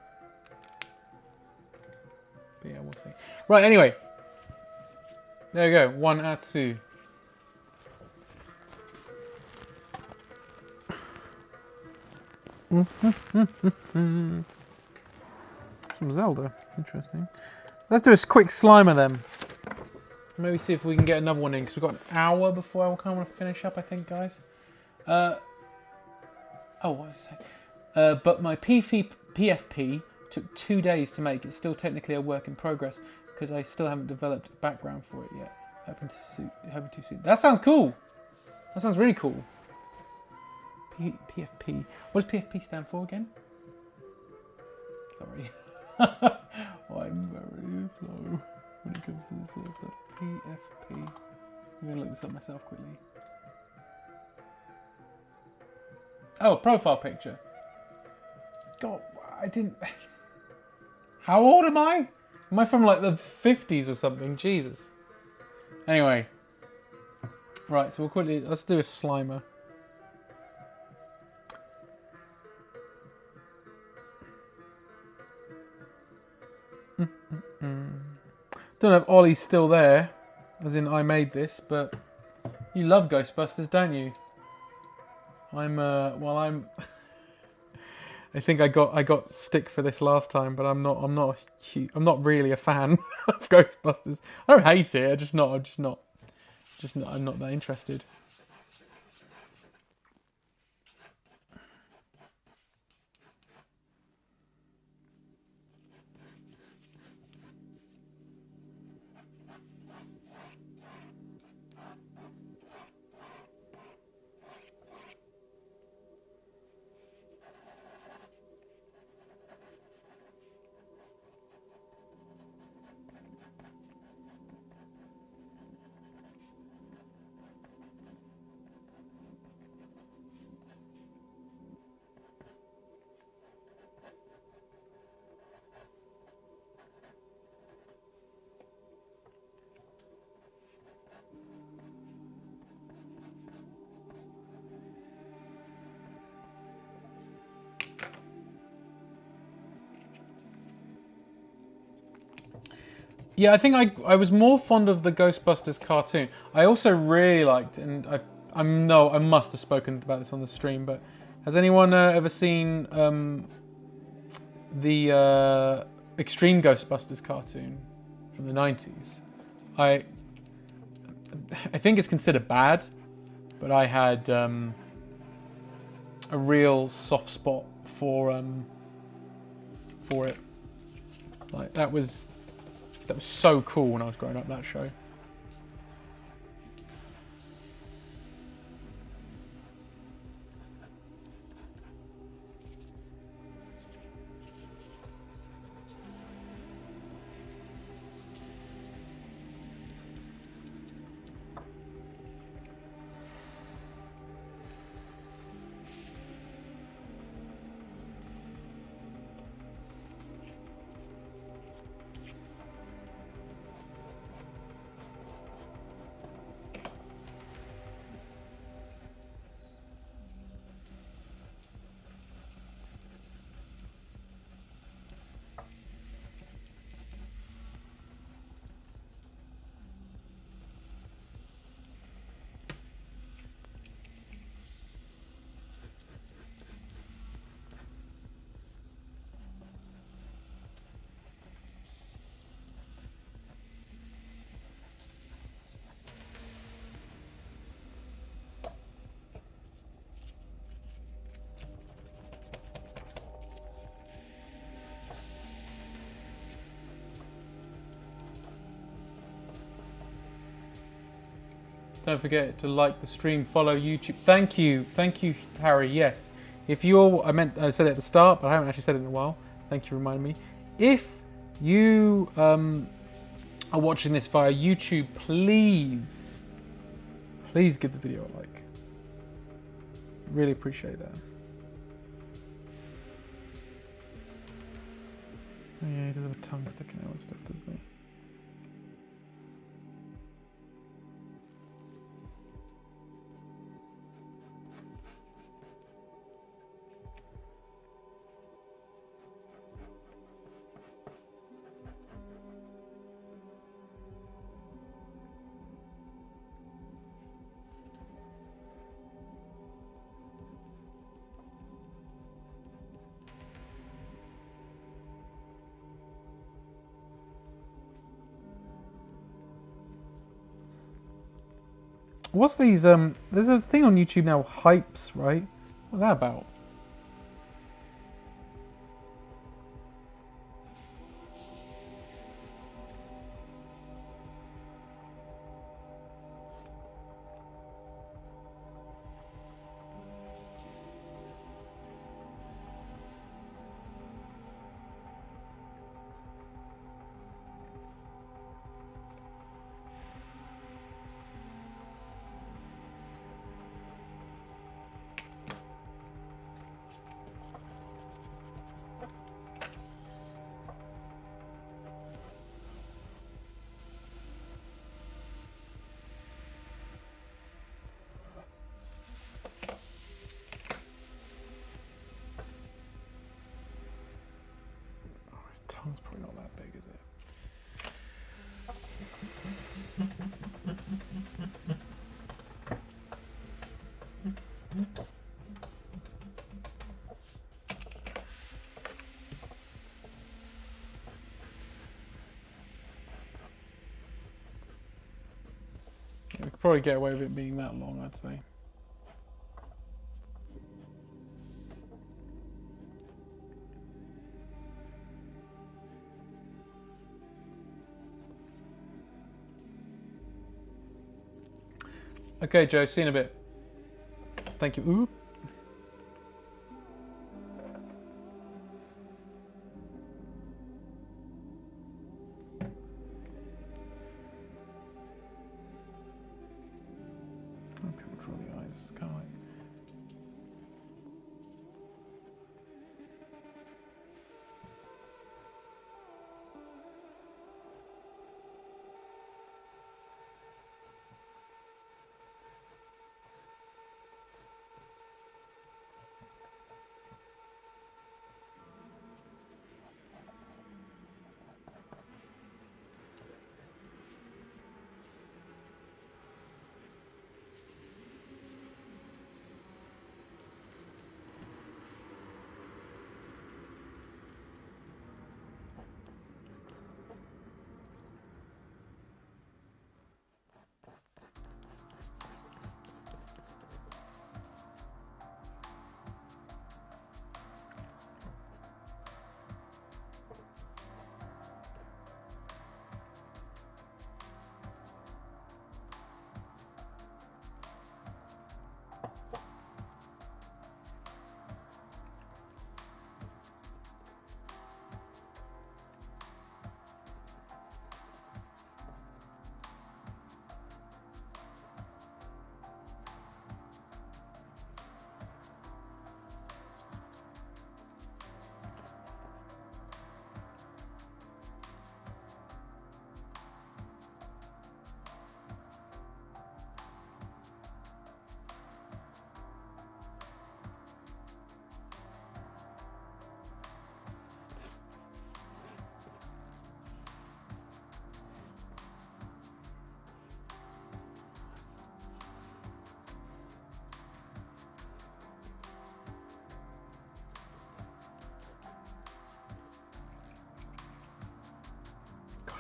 yeah, we'll see. Right, anyway. There we go, one Atsu. Some Zelda, interesting. Let's do a quick Slimer then. Maybe see if we can get another one in, because we've got an hour before I kind of want to finish up, I think, guys. Oh, what was I saying? But my PFP took 2 days to make. It's still technically a work in progress, because I still haven't developed a background for it yet. Hoping too soon. That sounds cool. That sounds really cool. PFP. What does PFP stand for again? Sorry. I'm very slow when it comes to this sort of stuff. PFP. I'm going to look this up myself quickly. Oh, profile picture. God, I didn't... How old am I? Am I from like the 50s or something? Jesus. Anyway. Right, so we'll quickly... Let's do a Slimer. Don't know if Ollie's still there, as in I made this, but you love Ghostbusters, don't you? I'm I think I got stick for this last time, but I'm not really a fan of Ghostbusters. I don't hate it. I'm not that interested. Yeah, I think I was more fond of the Ghostbusters cartoon. I also really liked, and I must have spoken about this on the stream, but has anyone ever seen the Extreme Ghostbusters cartoon from the 90s? I think it's considered bad, but I had a real soft spot for it. Like that was so cool when I was growing up, that show. Don't forget to like the stream, follow YouTube. Thank you, Harry. Yes, if you're, I said it at the start, but I haven't actually said it in a while. Thank you for reminding me. If you are watching this via YouTube, please give the video a like. Really appreciate that. Oh yeah, he does have a tongue sticking out and stuff, doesn't he? What's these, there's a thing on YouTube now, Hypes, right? What's that about? Tongue's probably not that big, is it? probably get away with it being that long, I'd say. Okay, Joe, see you in a bit. Thank you. Ooh. People draw the eyes. It's kind of like.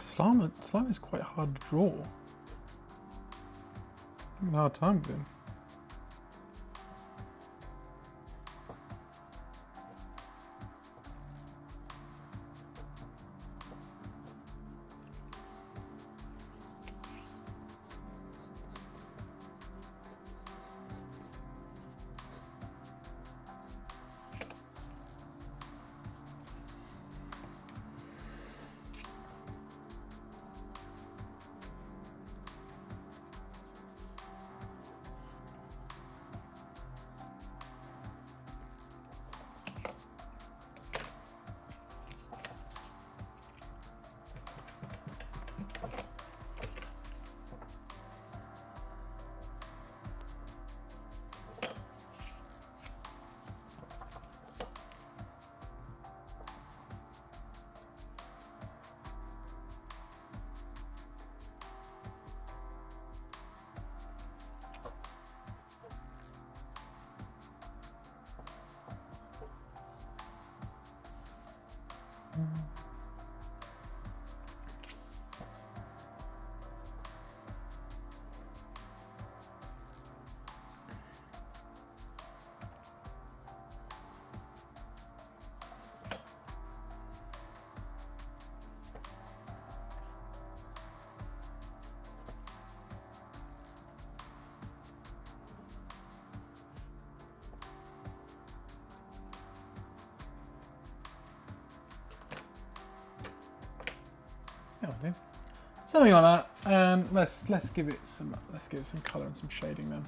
Slime is quite hard to draw. I'm having a hard time with him. Do. Something like that, and let's give it some colour and some shading then.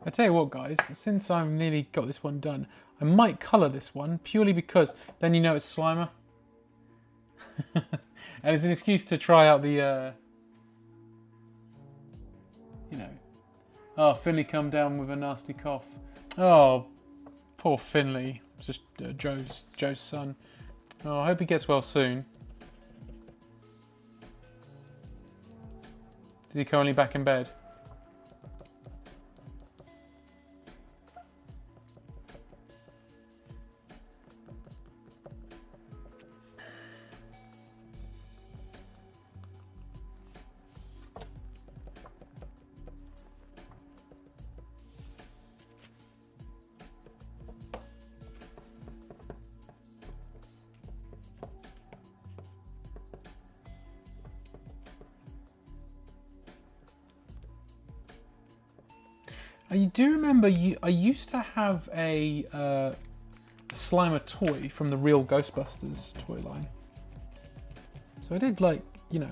I tell you what, guys, since I've nearly got this one done, I might colour this one purely because then you know it's Slimer. And it's an excuse to try out the, you know. Oh, Finley come down with a nasty cough. Oh, poor Finley. Just Joe's son. Oh, I hope he gets well soon. Is he currently back in bed? I do remember I used to have a Slimer toy from the real Ghostbusters toy line. So I did like, you know,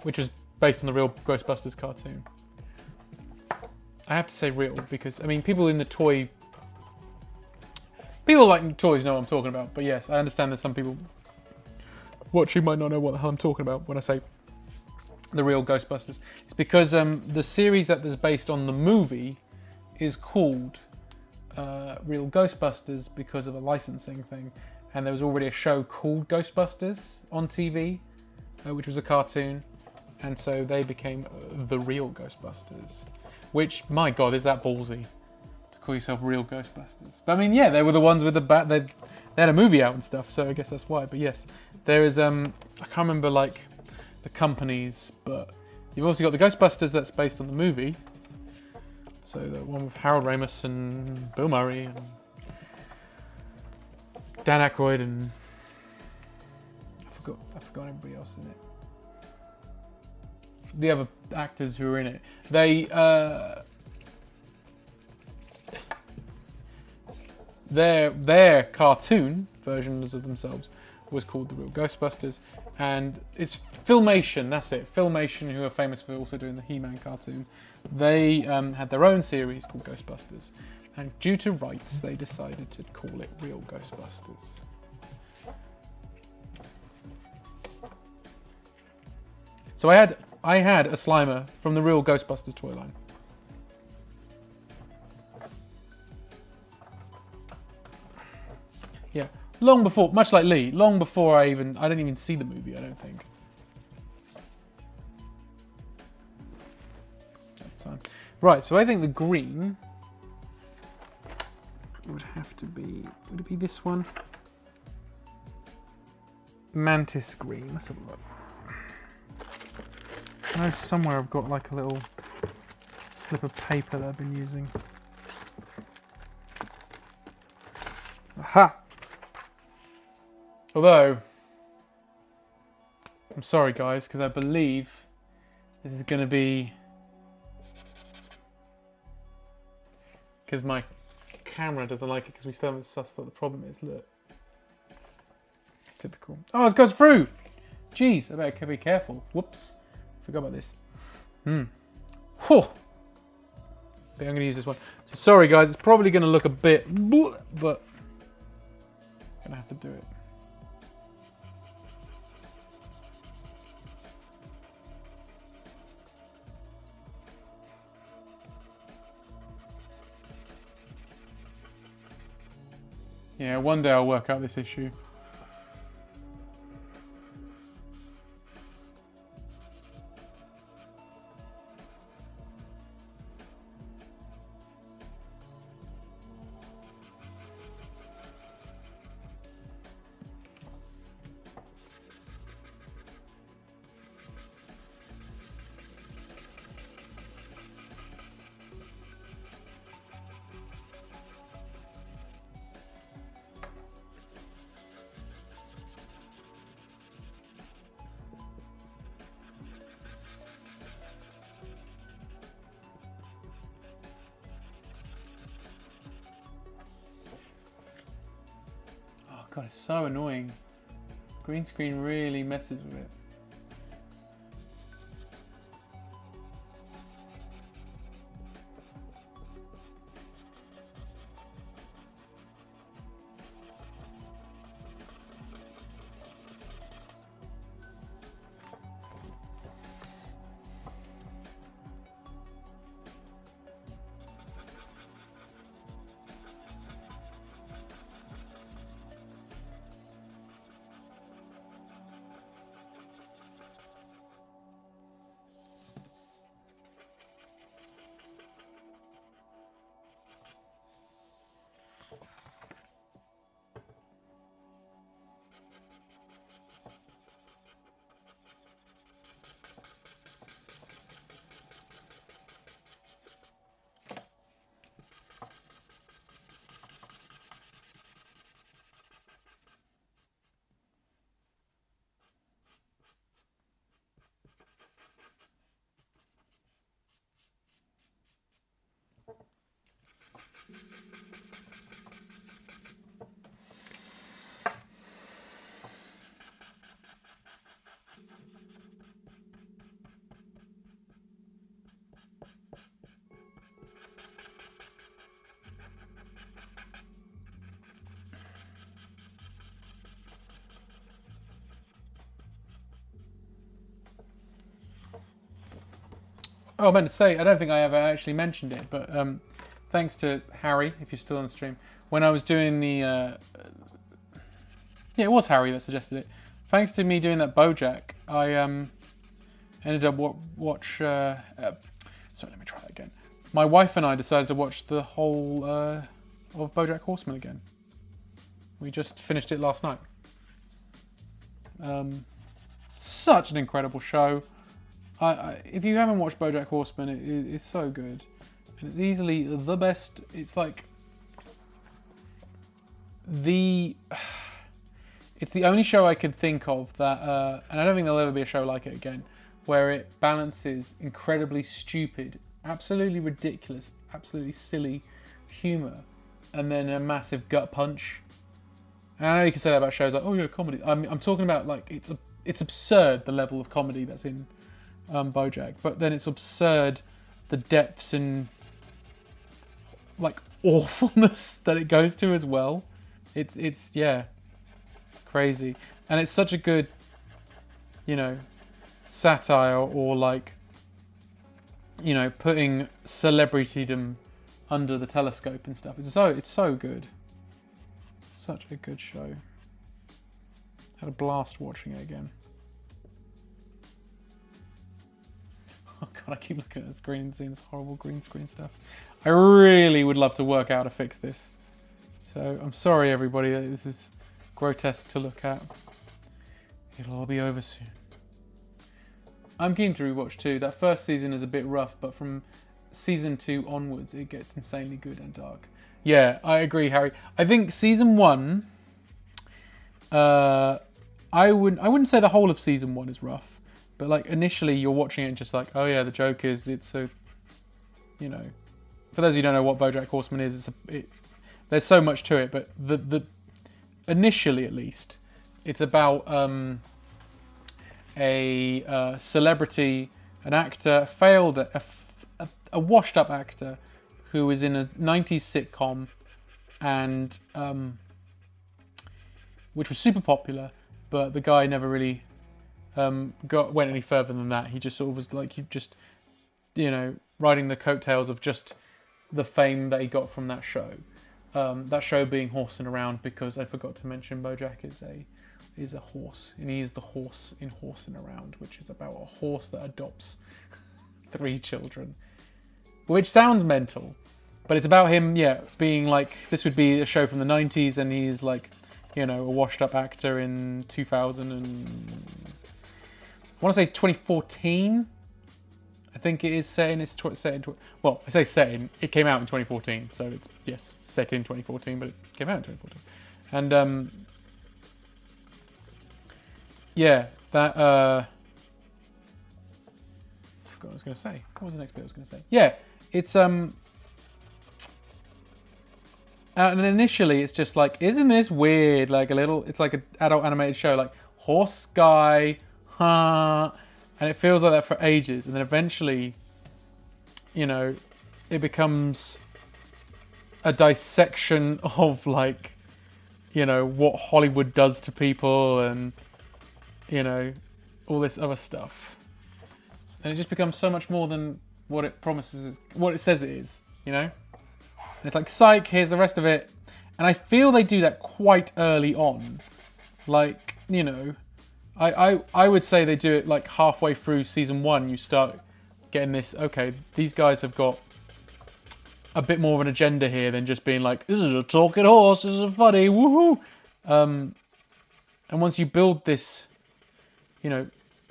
which was based on the real Ghostbusters cartoon. I have to say real because, I mean, people like toys know what I'm talking about. But yes, I understand that some people watching might not know what the hell I'm talking about when I say the real Ghostbusters. It's because the series that is based on the movie is called Real Ghostbusters because of a licensing thing, and there was already a show called Ghostbusters on TV, which was a cartoon, and so they became the Real Ghostbusters. Which, my God, is that ballsy to call yourself Real Ghostbusters? But I mean, yeah, they were the ones with the bat. They had a movie out and stuff, so I guess that's why. But yes, there is I can't remember like the companies, but you've also got the Ghostbusters that's based on the movie. So the one with Harold Ramis and Bill Murray and Dan Aykroyd and I forgot everybody else in it. The other actors who were in it. Their cartoon versions of themselves was called The Real Ghostbusters, and it's Filmation, that's it. Filmation, who are famous for also doing the He-Man cartoon, they had their own series called Ghostbusters, and due to rights, they decided to call it Real Ghostbusters. So I had a Slimer from the Real Ghostbusters toy line. Yeah. Long before, much like Lee, long before I didn't even see the movie, I don't think. That time. Right, so I think the green would have to be, would it be this one? Mantis green, let's have a look. I know somewhere I've got like a little slip of paper that I've been using. Aha! Although, I'm sorry guys, because I believe this is going to be, because my camera doesn't like it because we still haven't sussed what the problem is, look. Typical. Oh, it goes through! Jeez, I better be careful. Whoops. Forgot about this. Whew. I think I'm going to use this one. So sorry guys, it's probably going to look a bit, but I'm going to have to do it. Yeah, one day I'll work out this issue. God, it's so annoying. Green screen really messes with it. Oh, I meant to say, I don't think I ever actually mentioned it, but thanks to Harry, if you're still on the stream, when I was doing the... yeah, it was Harry that suggested it. Thanks to me doing that BoJack, I ended up sorry, let me try that again. My wife and I decided to watch the whole of BoJack Horseman again. We just finished it last night. Such an incredible show. If you haven't watched BoJack Horseman, it's so good, and it's easily the best. It's like it's the only show I could think of that, and I don't think there'll ever be a show like it again, where it balances incredibly stupid, absolutely ridiculous, absolutely silly humor, and then a massive gut punch. And I know you can say that about shows like, oh yeah, comedy. I'm talking about like it's absurd the level of comedy that's in BoJack, but then it's absurd the depths and like awfulness that it goes to as well. It's yeah, crazy, and it's such a good, you know, satire or like, you know, putting celebritydom under the telescope and stuff. It's so good. Such a good show. Had a blast watching it again. Oh god, I keep looking at the screen and seeing this horrible green screen stuff. I really would love to work out how to fix this. So I'm sorry everybody, this is grotesque to look at. It'll all be over soon. I'm keen to rewatch too. That first season is a bit rough, but from season 2 onwards it gets insanely good and dark. Yeah, I agree, Harry. I think season 1, I wouldn't say the whole of season 1 is rough. But like initially you're watching it and just like, oh yeah, the joke is it's a, you know, for those of you who don't know what BoJack Horseman is, there's so much to it, but the initially at least, it's about a celebrity, an actor, a washed up actor who was in a 90s sitcom and which was super popular, but the guy never really went any further than that. He just sort of was like, you know, riding the coattails of just the fame that he got from that show. That show being Horsing Around, because I forgot to mention BoJack is a horse, and he is the horse in Horsing Around, which is about a horse that adopts 3 children, which sounds mental, but it's about him, yeah, being like, this would be a show from the 90s, and he's like, you know, a washed up actor in 2000 and I want to say 2014. I think it is set in. Well, I say set in. It came out in 2014, so it's yes, set in 2014, but it came out in 2014. And yeah, that. I forgot what I was going to say. What was the next bit I was going to say? Yeah, it's and initially it's just like, isn't this weird? Like a little. It's like an adult animated show, like horse guy. And it feels like that for ages, and then eventually, you know, it becomes a dissection of like, you know, what Hollywood does to people, and you know, all this other stuff, and it just becomes so much more than what it promises, what it says it is, you know. And it's like, psych, here's the rest of it, and I feel they do that quite early on, like, you know. I would say they do it like halfway through season 1. You start getting this, okay, these guys have got a bit more of an agenda here than just being like, this is a talking horse, this is funny, woohoo! And once you build this, you know,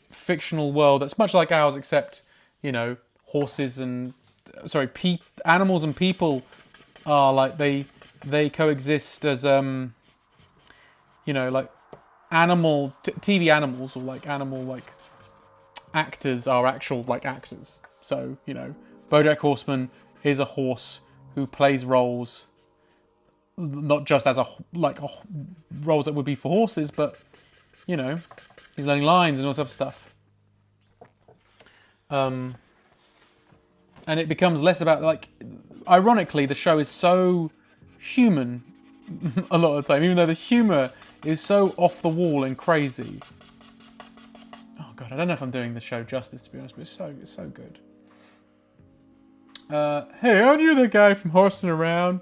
fictional world that's much like ours, except, you know, horses and, sorry, animals and people are like, they coexist as, you know, like, TV animals, or like animal like actors are actual like actors. So, you know, BoJack Horseman is a horse who plays roles, not just as roles that would be for horses, but, you know, he's learning lines and all sorts of stuff. And it becomes less about, like, ironically, the show is so human a lot of the time, even though the humour is so off the wall and crazy. Oh god, I don't know if I'm doing the show justice, to be honest, but it's so good. Hey, aren't you the guy from Horsing Around?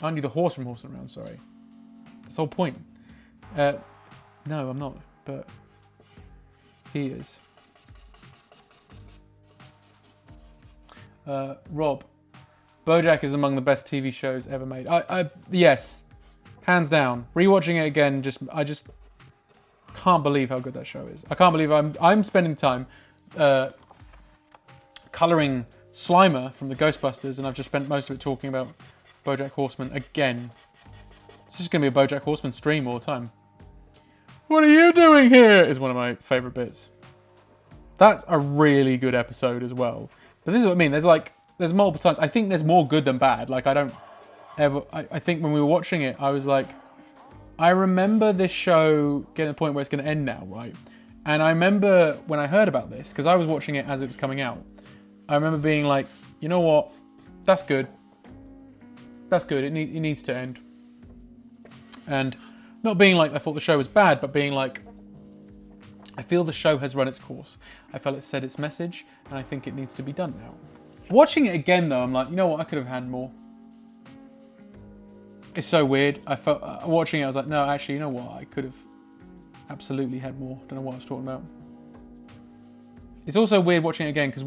Aren't you the horse from Horsing Around? Sorry. That's the whole point. No, I'm not, but he is. Rob, BoJack is among the best TV shows ever made. Yes, hands down. Rewatching it again, I just can't believe how good that show is. I can't believe I'm spending time colouring Slimer from the Ghostbusters, and I've just spent most of it talking about BoJack Horseman again. It's just going to be a BoJack Horseman stream all the time. What are you doing here? Is one of my favourite bits. That's a really good episode as well. But this is what I mean. There's multiple times. I think there's more good than bad. Like, I think when we were watching it, I was like, I remember this show getting to the point where it's going to end now, right? And I remember when I heard about this, because I was watching it as it was coming out, I remember being like, you know what? That's good. That's good. It needs to end. And not being like I thought the show was bad, but being like, I feel the show has run its course. I felt it said its message, and I think it needs to be done now. Watching it again, though, I'm like, you know what? I could have had more. It's so weird. I felt watching it, I was like, no, actually, you know what? I could have absolutely had more. Don't know what I was talking about. It's also weird watching it again because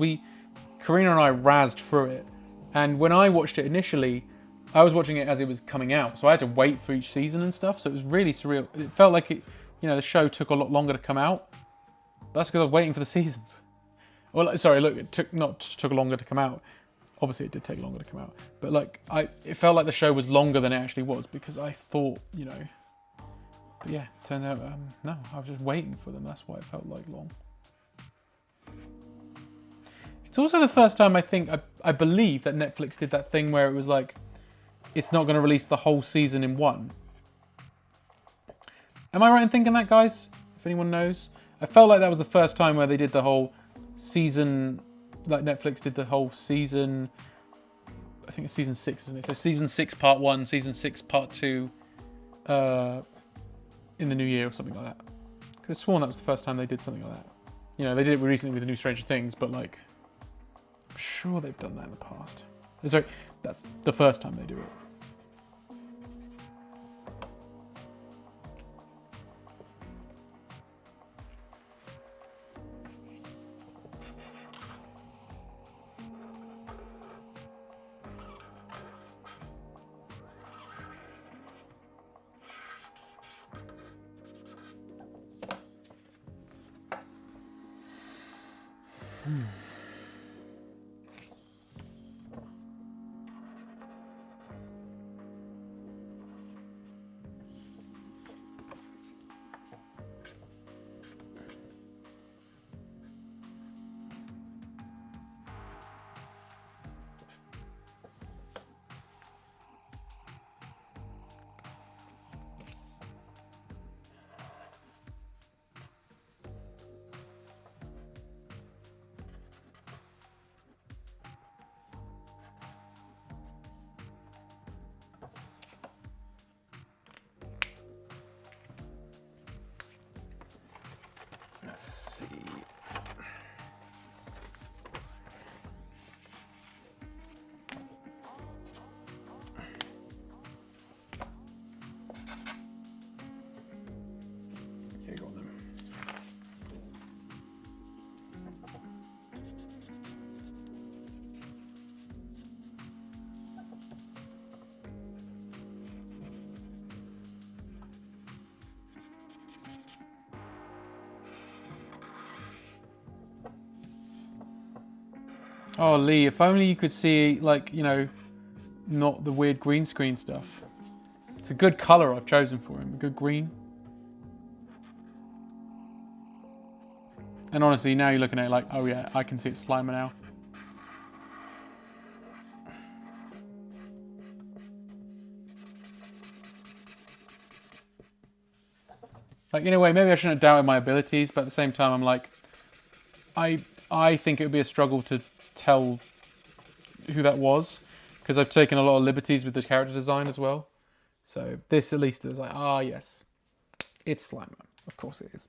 Karina and I razzed through it, and when I watched it initially, I was watching it as it was coming out, so I had to wait for each season and stuff. So it was really surreal. It felt like the show took a lot longer to come out. That's because I was waiting for the seasons. Well, sorry, look, it took longer to come out. Obviously, it did take longer to come out, but it felt like the show was longer than it actually was because I thought, But yeah, turned out no, I was just waiting for them. That's why it felt like long. It's also the first time I believe that Netflix did that thing where it was like, it's not going to release the whole season in one. Am I right in thinking that, guys? If anyone knows, I felt like that was the first time where they did the whole season. Like Netflix did the whole season. I think it's season 6, isn't it? So season 6 part 1, season 6 part 2, in the new year or something like that. Could have sworn that was the first time they did something like that. They did it recently with the new Stranger Things, but I'm sure they've done that in the past. Sorry, that's the first time they do it. Let's see. Yeah, go on then. Oh, Lee, if only you could see, not the weird green screen stuff. It's a good colour I've chosen for him, a good green. And honestly, now you're looking at it like, oh yeah, I can see it Slimer now. In a way, maybe I shouldn't have doubted my abilities, but at the same time, I'm like, I think it would be a struggle to tell who that was, because I've taken a lot of liberties with the character design as well. So this at least is like, yes, it's Slimer. Of course it is.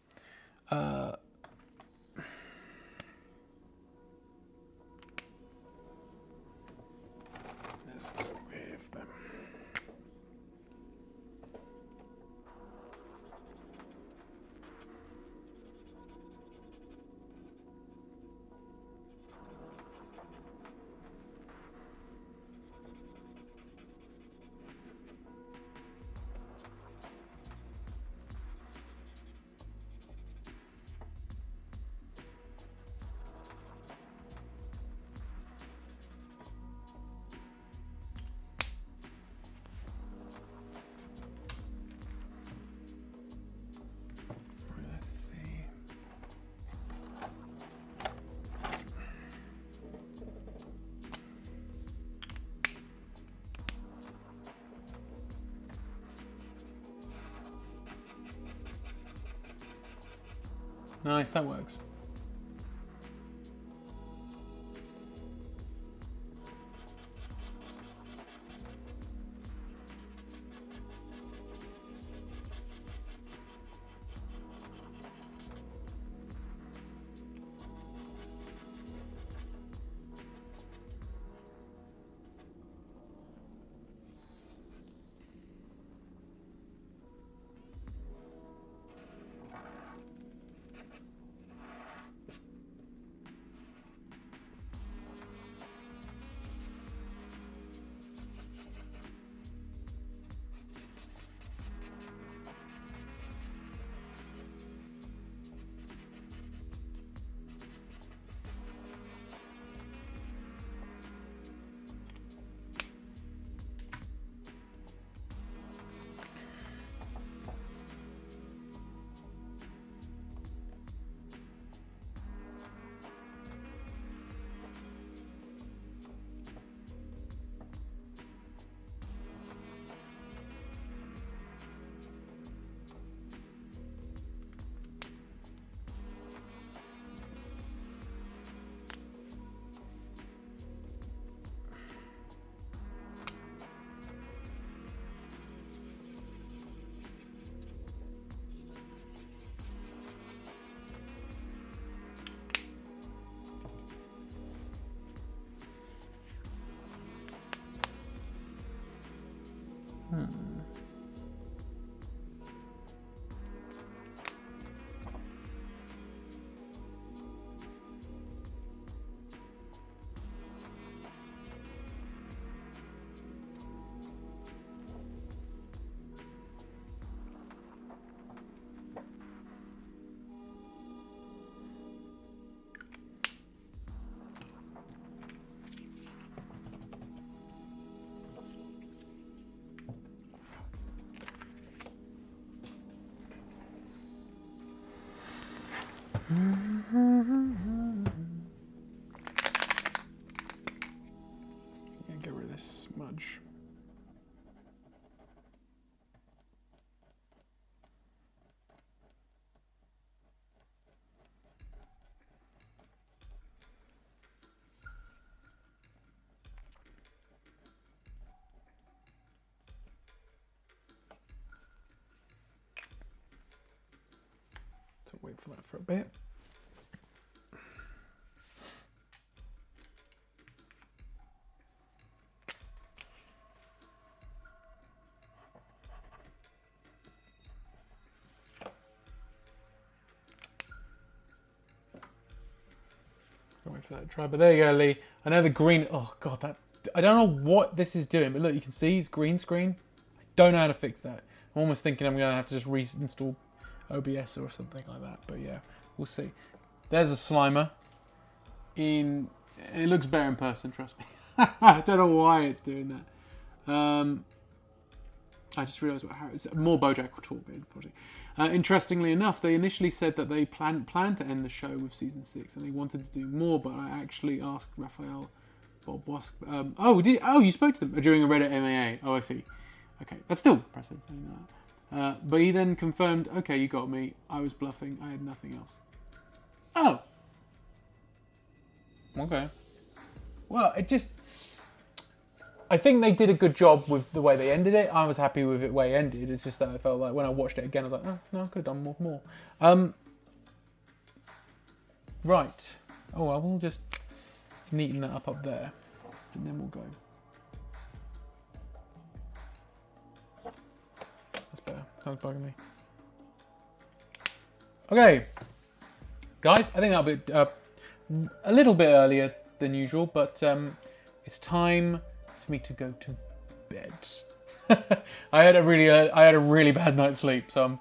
Nice, that works. Yeah, get rid of this smudge. So wait for that for a bit. Wait for that to dry, but there you go, Lee. I know the green. Oh god, that I don't know what this is doing, but look, you can see it's green screen. I don't know how to fix that. I'm almost thinking I'm gonna have to just reinstall OBS or something like that. But yeah, we'll see. There's a Slimer. It looks better in person, trust me. I don't know why it's doing that. I just realised what Harry. It's more BoJack will talk. Interestingly enough, they initially said that they planned to end the show with season 6, and they wanted to do more. But I actually asked Raphael Bob you spoke to them during a Reddit MAA. Oh, I see. Okay, that's still impressive. But he then confirmed, okay, you got me. I was bluffing. I had nothing else. Oh. Okay. Well, I think they did a good job with the way they ended it. I was happy with it the way it ended. It's just that I felt like when I watched it again, I was like, oh, no, I could have done more. Right. Oh, I will just neaten that up there, and then we'll go. That's better. That was bugging me. Okay, guys, I think that'll be a little bit earlier than usual, but it's time for me to go to bed. I had a really bad night's sleep, so I'm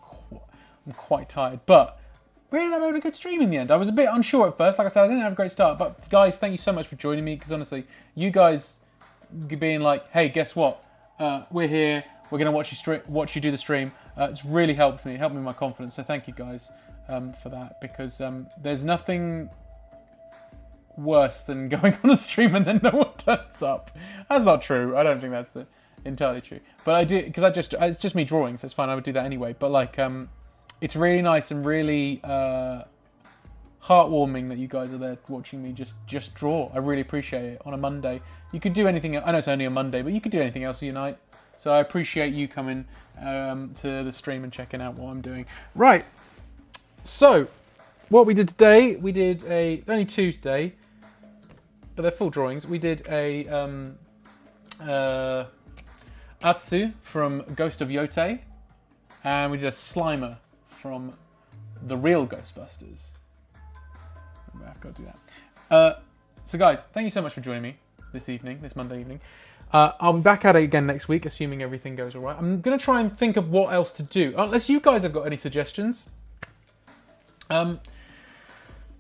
quite tired. But we ended up having a good stream in the end. I was a bit unsure at first. Like I said, I didn't have a great start. But guys, thank you so much for joining me. Because honestly, you guys being like, "Hey, guess what? We're here. We're gonna watch you do the stream." It's really helped me with my confidence. So thank you guys for that. Because there's nothing worse than going on a stream and then no one turns up. That's not true. I don't think that's entirely true. But I do, because it's just me drawing, so it's fine. I would do that anyway. But like, it's really nice and really heartwarming that you guys are there watching me just draw. I really appreciate it on a Monday. You could do anything. I know it's only a Monday, but you could do anything else for your night. So I appreciate you coming to the stream and checking out what I'm doing. Right. So what we did today, we did only Tuesday, but they're full drawings. We did a Atsu from Ghost of Yotei, and we did a Slimer from the real Ghostbusters. I've got to do that. So guys, thank you so much for joining me this Monday evening. I'll be back at it again next week, assuming everything goes all right. I'm going to try and think of what else to do. Unless you guys have got any suggestions. You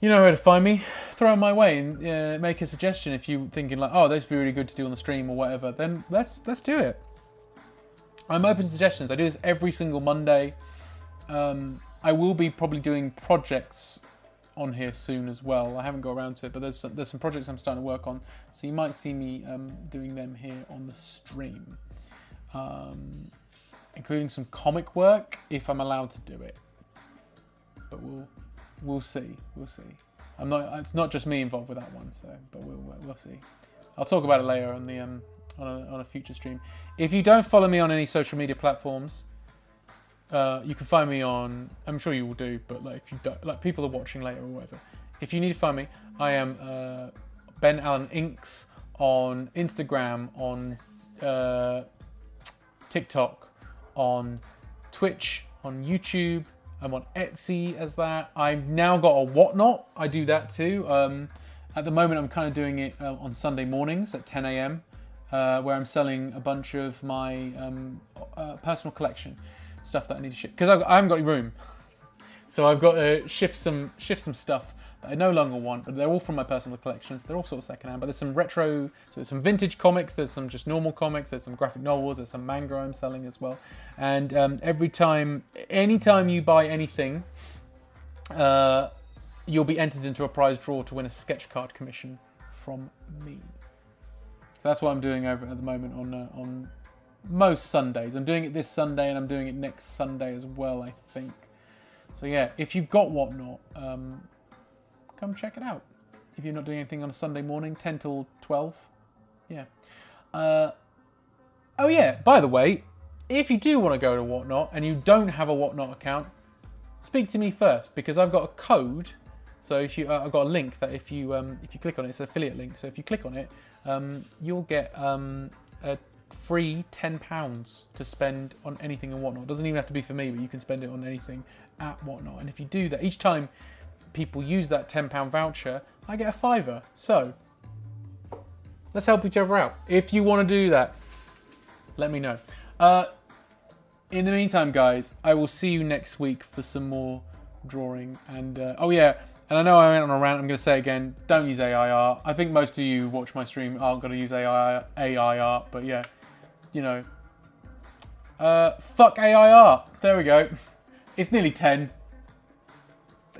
know where to find me. Throw them my way and make a suggestion if you're thinking like, oh, those would be really good to do on the stream or whatever. Then let's do it. I'm open to suggestions. I do this every single Monday. I will be probably doing projects on here soon as well. I haven't got around to it, but there's some projects I'm starting to work on, so you might see me doing them here on the stream, including some comic work if I'm allowed to do it. But we'll see. It's not just me involved with that one, so but we'll see. I'll talk about it later on the on a future stream. If you don't follow me on any social media platforms, you can find me on, I'm sure you will do, but like if you don't, like people are watching later or whatever. If you need to find me, I am Ben Allen Inks on Instagram, on TikTok, on Twitch, on YouTube. I'm on Etsy as that. I've now got a Whatnot. I do that too. At the moment, I'm kind of doing it on Sunday mornings at 10 a.m. Where I'm selling a bunch of my personal collection. Stuff that I need to ship because I haven't got any room, so I've got to shift some stuff that I no longer want. But they're all from my personal collections. They're all sort of secondhand. But there's some retro, so there's some vintage comics. There's some just normal comics. There's some graphic novels. There's some manga I'm selling as well. And anytime you buy anything, you'll be entered into a prize draw to win a sketch card commission from me. So that's what I'm doing over at the moment on most Sundays. I'm doing it this Sunday and I'm doing it next Sunday as well, I think. So yeah, if you've got Whatnot, come check it out. If you're not doing anything on a Sunday morning, 10 till 12. Yeah. Oh yeah, by the way, if you do want to go to Whatnot and you don't have a Whatnot account, speak to me first because I've got a code. So if you, I've got a link that if you click on it, it's an affiliate link. So if you click on it, you'll get a free £10 to spend on anything on Whatnot. It doesn't even have to be for me, but you can spend it on anything at Whatnot. And if you do that, each time people use that £10 voucher, I get a £5. So let's help each other out. If you want to do that, let me know. In the meantime, guys, I will see you next week for some more drawing. And oh yeah, and I know I went on a rant. I'm going to say again, don't use AI art. I think most of you who watch my stream aren't going to use AI art, but yeah. You know, fuck AI art. There we go. It's nearly 10.